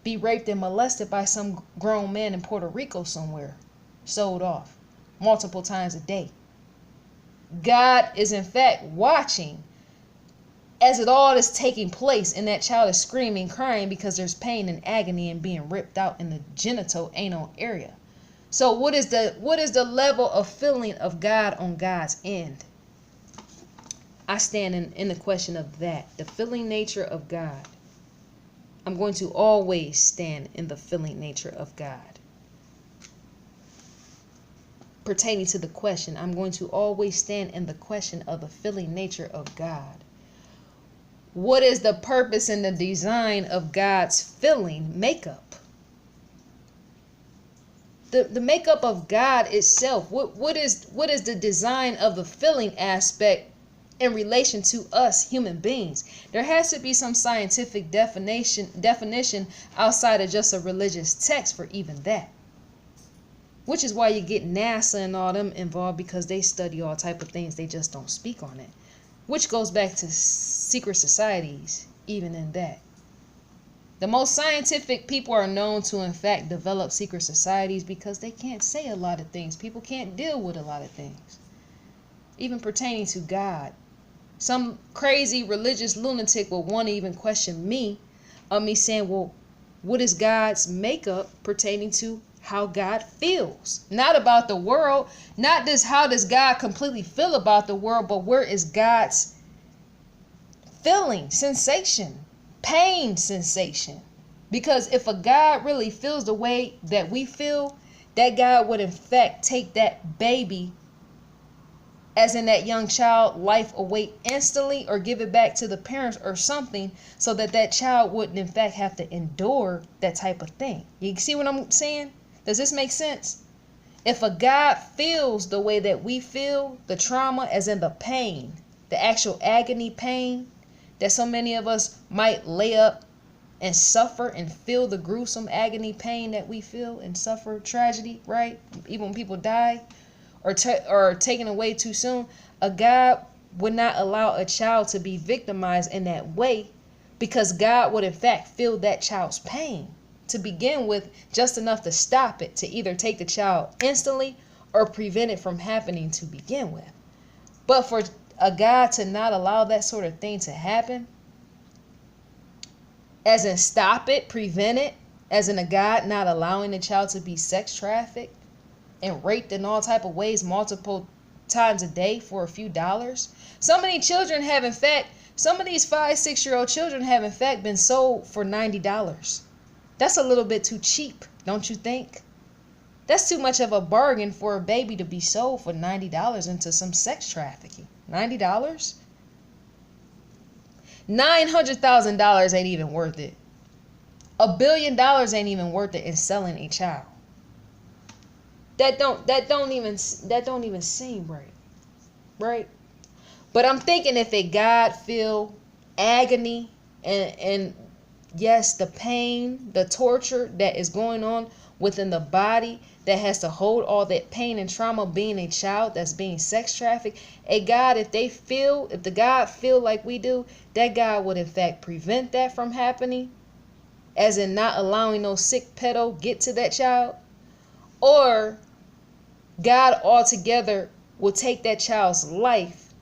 be raped and molested by some grown man in Puerto Rico somewhere, sold off multiple times a day. God is in fact watching as it all is taking place, and that child is screaming, crying because there's pain and agony and being ripped out in the genital anal area. So what is the level of feeling of God on God's end? I stand in the question of that, the feeling nature of God. I'm going to always stand in the feeling nature of God. Pertaining to the question, I'm going to always stand in the question of the feeling nature of God. What is the purpose and the design of God's feeling makeup? The makeup of God itself. What is the design of the feeling aspect in relation to us human beings? There has to be some scientific definition outside of just a religious text for even that. Which is why you get NASA and all them involved, because they study all type of things. They just don't speak on it. Which goes back to secret societies, even in that. The most scientific people are known to, in fact, develop secret societies because they can't say a lot of things. People can't deal with a lot of things. Even pertaining to God. Some crazy religious lunatic will want to even question me, of me saying, well, what is God's makeup pertaining to how God feels? Not about the world, not just how does God completely feel about the world, but where is God's feeling, sensation, pain sensation? Because if a God really feels the way that we feel, that God would in fact take that baby, as in that young child, life away instantly, or give it back to the parents or something, so that that child wouldn't in fact have to endure that type of thing. You see what I'm saying? Does this make sense? If a God feels the way that we feel, the trauma, as in the pain, the actual agony pain that so many of us might lay up and suffer and feel, the gruesome agony pain that we feel and suffer, tragedy, right? Even when people die or taken away too soon, a God would not allow a child to be victimized in that way, because God would in fact feel that child's pain to begin with, just enough to stop it, to either take the child instantly or prevent it from happening to begin with. But for a God to not allow that sort of thing to happen, as in stop it, prevent it, as in a God not allowing the child to be sex trafficked and raped in all type of ways multiple times a day for a few dollars. So many children have in fact, some of these 5-6 year old children have in fact been sold for $90. That's a little bit too cheap Don't you think? That's too much of a bargain for a baby to be sold for $90 into some sex trafficking. $90? $900,000 ain't even worth it. $1 billion ain't even worth it in selling a child. That don't even seem right. Right? But I'm thinking if a God feel agony and yes, the pain, the torture that is going on within the body that has to hold all that pain and trauma being a child that's being sex trafficked, a God, if the God feel like we do, that God would in fact prevent that from happening, as in not allowing no sick pedo get to that child, or God altogether will take that child's life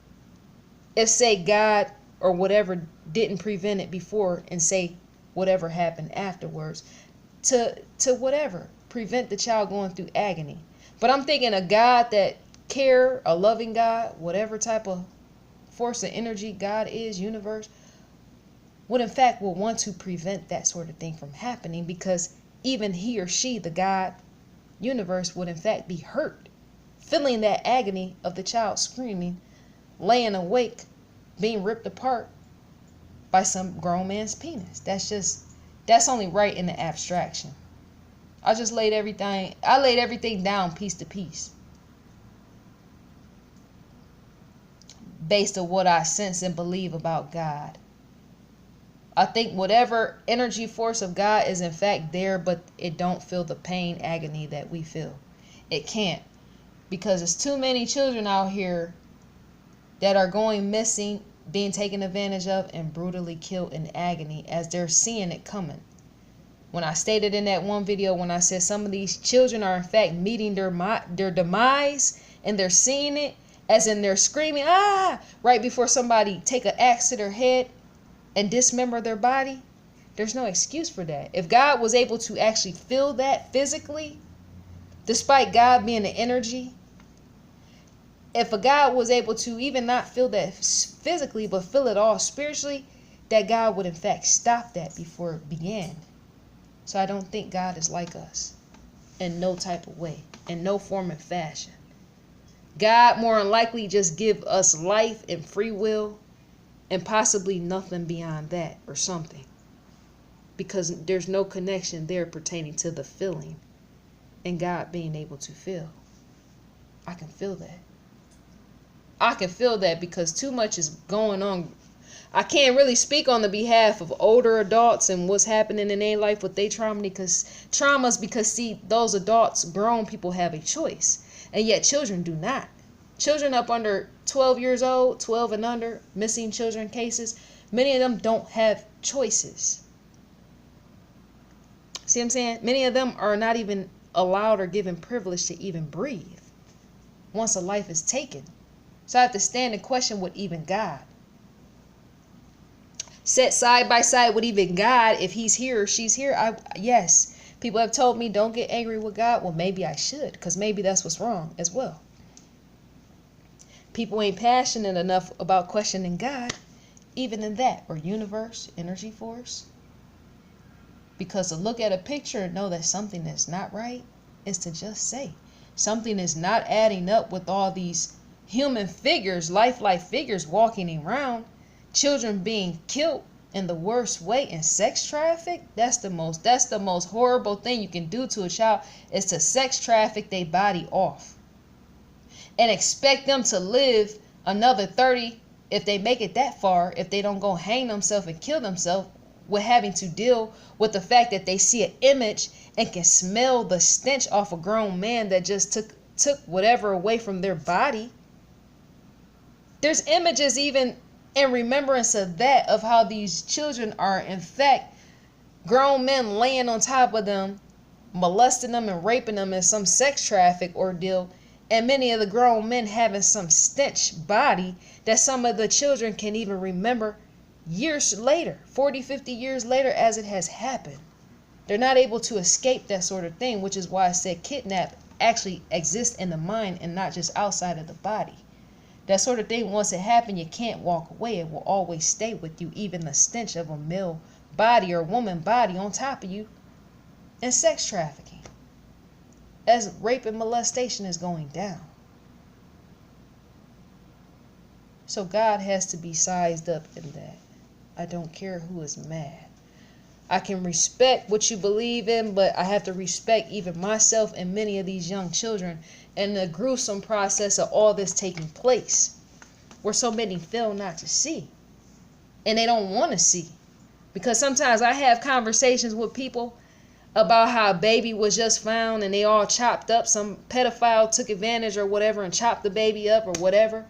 if, say, God or whatever didn't prevent it before, and say whatever happened afterwards to whatever prevent the child going through agony. But I'm thinking a God that care, a loving God, whatever type of force of energy God is, universe, would in fact will want to prevent that sort of thing from happening, because even he or she, the God universe, would in fact be hurt feeling that agony of the child screaming, laying awake, being ripped apart by some grown man's penis. That's only right in the abstraction. I laid everything down piece to piece based on what I sense and believe about God. I think whatever energy force of God is in fact there, but it don't feel the pain, agony that we feel. It can't, because there's too many children out here that are going missing, being taken advantage of, and brutally killed in agony as they're seeing it coming. When I stated in that one video, when I said some of these children are in fact meeting their demise, and they're seeing it, as in they're screaming, ah, right before somebody take an axe to their head and dismember their body. There's no excuse for that. If God was able to actually feel that physically, despite God being the energy, if a God was able to even not feel that physically, but feel it all spiritually, that God would in fact stop that before it began. So I don't think God is like us in no type of way, in no form and fashion. God more than likely just give us life and free will, and possibly nothing beyond that or something, because there's no connection there pertaining to the feeling and God being able to feel. I can feel that. I can feel that because too much is going on. I can't really speak on the behalf of older adults and what's happening in their life with their traumas, because see, those adults, grown people, have a choice, and yet children do not. Children up under 12 years old, 12 and under, missing children cases, many of them don't have choices. See what I'm saying? Many of them are not even allowed or given privilege to even breathe once a life is taken. So I have to stand and question with even God. Set side by side with even God, if he's here or she's here. Yes, people have told me don't get angry with God. Well, maybe I should, because maybe that's what's wrong as well. People ain't passionate enough about questioning God, even in that, or universe, energy force. Because to look at a picture and know that something is not right is to just say something is not adding up with all these human figures, lifelike figures walking around, children being killed in the worst way, and sex trafficked. That's the most horrible thing you can do to a child, is to sex traffic their body off and expect them to live another 30, if they make it that far, if they don't go hang themselves and kill themselves, with having to deal with the fact that they see an image and can smell the stench off a grown man that just took whatever away from their body. There's images even in remembrance of that, of how these children are in fact grown men laying on top of them, molesting them and raping them in some sex traffic ordeal, and many of the grown men having some stench body that some of the children can even remember years later, 40, 50 years later, as it has happened. They're not able to escape that sort of thing, which is why I said kidnap actually exists in the mind and not just outside of the body. That sort of thing, once it happened, you can't walk away. It will always stay with you, even the stench of a male body or woman body on top of you. and sex trafficking, as rape and molestation is going down. So God has to be sized up in that. I don't care who is mad. I can respect what you believe in, but I have to respect even myself and many of these young children and the gruesome process of all this taking place, where so many fail not to see. And they don't want to see. Because sometimes I have conversations with people about how a baby was just found and they all chopped up. Some pedophile took advantage or whatever and chopped the baby up or whatever.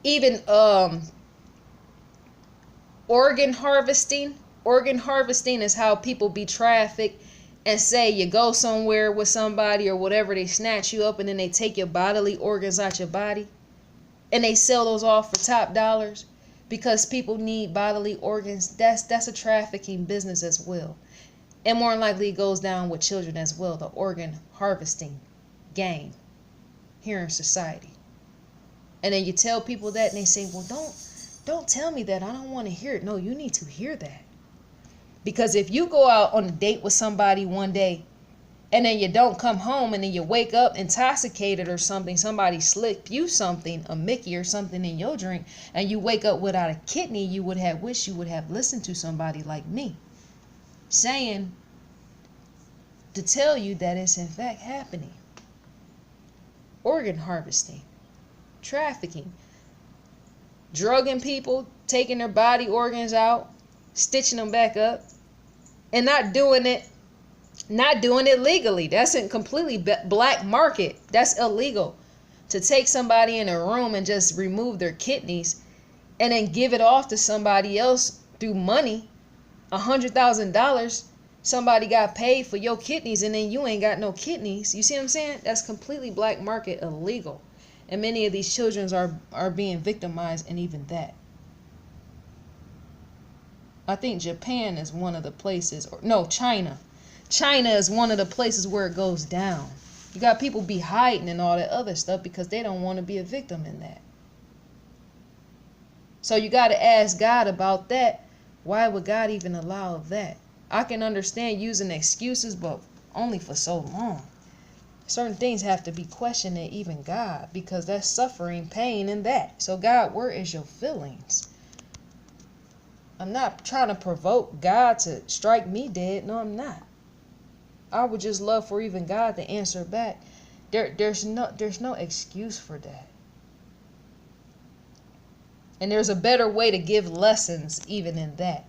Even organ harvesting. Organ harvesting is how people be trafficked, and say you go somewhere with somebody or whatever, they snatch you up and then they take your bodily organs out your body. And they sell those off for top dollars because people need bodily organs. That's a trafficking business as well. And more than likely it goes down with children as well, the organ harvesting game here in society. And then you tell people that and they say, well, don't tell me that. I don't want to hear it. No, you need to hear that. Because if you go out on a date with somebody one day and then you don't come home and then you wake up intoxicated or something, somebody slipped you something, a Mickey or something in your drink, and you wake up without a kidney, you would have wished you would have listened to somebody like me saying to tell you that it's in fact happening. Organ harvesting, trafficking, drugging people, taking their body organs out, stitching them back up, and not doing it legally. That's in completely black market. That's illegal. To take somebody in a room and just remove their kidneys and then give it off to somebody else through money, $100,000. Somebody got paid for your kidneys and then you ain't got no kidneys. You see what I'm saying? That's completely black market, illegal. And many of these children are being victimized in even that. I think Japan is one of the places, or no, China. China is one of the places where it goes down. You got people be hiding and all that other stuff because they don't want to be a victim in that. So you got to ask God about that. Why would God even allow that? I can understand using excuses, but only for so long. Certain things have to be questioned in even God, because that's suffering, pain, and that. So God, where is your feelings? I'm not trying to provoke God to strike me dead. No, I'm not. I would just love for even God to answer back. There's no excuse for that. And there's a better way to give lessons even in that.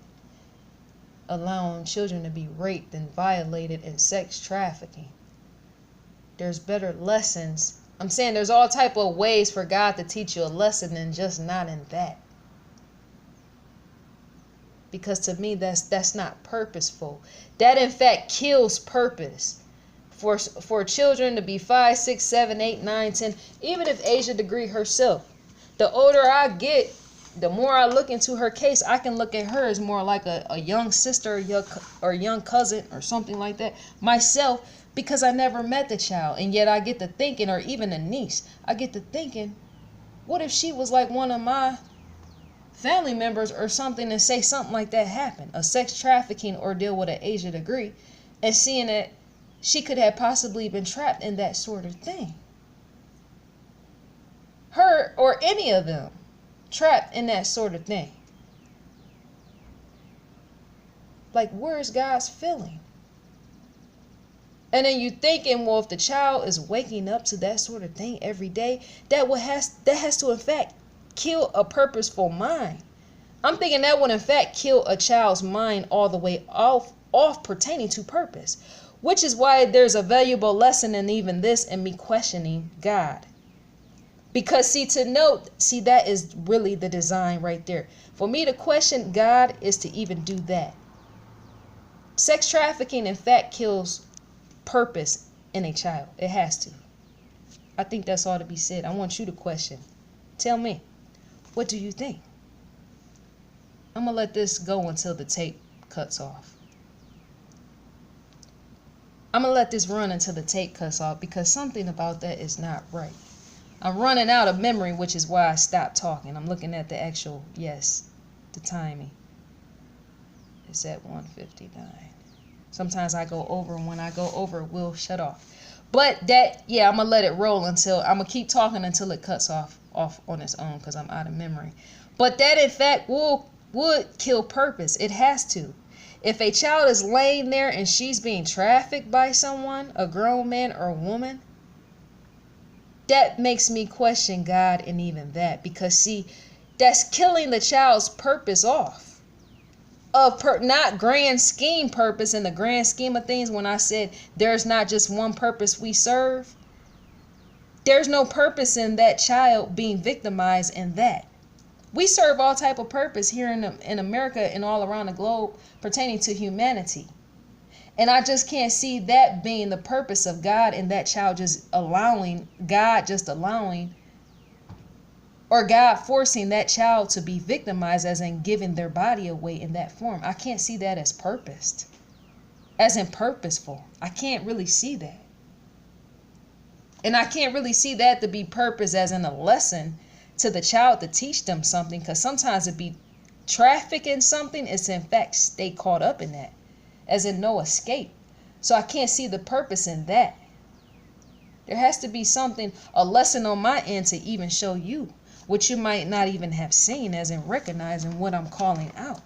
Allowing children to be raped and violated and sex trafficking. There's better lessons. I'm saying there's all type of ways for God to teach you a lesson and just not in that. Because to me, that's not purposeful. That in fact kills purpose. For children to be 5, 6, 7, 8, 9, 10, even if Asia Degree herself, the older I get, the more I look into her case, I can look at her as more like a young sister or young cousin or something like that myself, because I never met the child. And yet I get to thinking, or even a niece, I get to thinking, what if she was like one of my family members or something, and say something like that happened, a sex trafficking ordeal with an Asia Degree, and seeing that she could have possibly been trapped in that sort of thing. Her or any of them trapped in that sort of thing. Like, where's God's feeling? And then you thinking, well, if the child is waking up to that sort of thing every day, that has to in fact kill a purposeful mind. I'm thinking that would in fact kill a child's mind all the way off pertaining to purpose. Which is why there's a valuable lesson in even this and me questioning God. Because that is really the design right there. For me to question God is to even do that. Sex trafficking in fact kills purpose in a child. It has to. I think that's all to be said. I want you to question. Tell me, what do you think? I'm going to let this go until the tape cuts off. I'm going to let this run until the tape cuts off, because something about that is not right. I'm running out of memory, which is why I stopped talking. I'm looking at the actual, the timing. It's at 1:59. Sometimes I go over, and when I go over, it will shut off. But that, yeah, I'm gonna let it roll until I'm gonna keep talking until it cuts off on its own because I'm out of memory. But that in fact would kill purpose. It has to. If a child is laying there and she's being trafficked by someone, a grown man or woman, that makes me question God and even that, because see, that's killing the child's purpose off. Not grand scheme purpose in the grand scheme of things. When I said there's not just one purpose we serve, there's no purpose in that child being victimized in that. We serve all type of purpose here in America and all around the globe pertaining to humanity. And I just can't see that being the purpose of God and that child just allowing, or God forcing that child to be victimized, as in giving their body away in that form. I can't see that as purposed, as in purposeful. I can't really see that. And I can't really see that to be purpose as in a lesson to the child to teach them something, because sometimes it be trafficking something, it's in fact stay caught up in that, as in no escape. So I can't see the purpose in that. There has to be something, a lesson on my end to even show you, which you might not even have seen, as in recognizing what I'm calling out.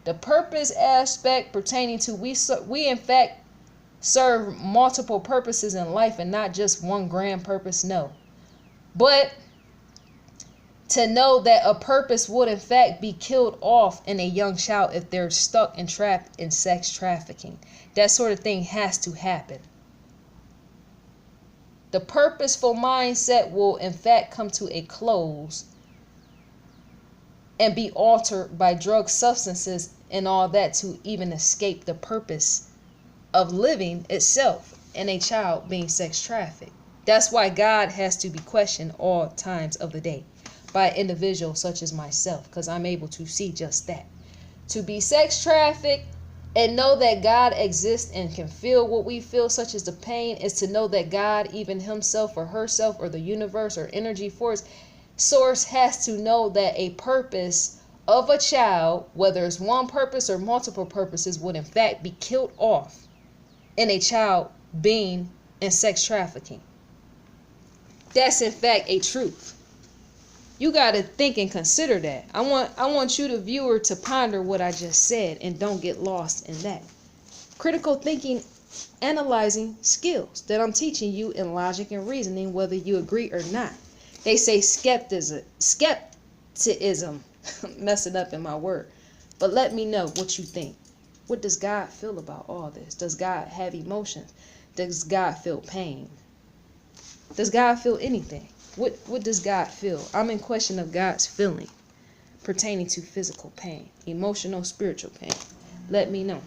The purpose aspect pertaining to we in fact serve multiple purposes in life and not just one grand purpose, no. But to know that a purpose would in fact be killed off in a young child if they're stuck and trapped in sex trafficking. That sort of thing has to happen. The purposeful mindset will in fact come to a close and be altered by drug substances and all that to even escape the purpose of living itself and a child being sex trafficked. That's why God has to be questioned all times of the day by individuals such as myself, because I'm able to see just that. To be sex trafficked and know that God exists and can feel what we feel, such as the pain, is to know that God, even himself or herself or the universe or energy force source, has to know that a purpose of a child, whether it's one purpose or multiple purposes, would in fact be killed off in a child being in sex trafficking. That's in fact a truth. You got to think and consider that. I want you, the viewer, to ponder what I just said and don't get lost in that. Critical thinking, analyzing skills that I'm teaching you in logic and reasoning, whether you agree or not. They say skepticism, messing up in my word. But let me know what you think. What does God feel about all this? Does God have emotions? Does God feel pain? Does God feel anything? What does God feel? I'm in question of God's feeling pertaining to physical pain, emotional, spiritual pain. Let me know.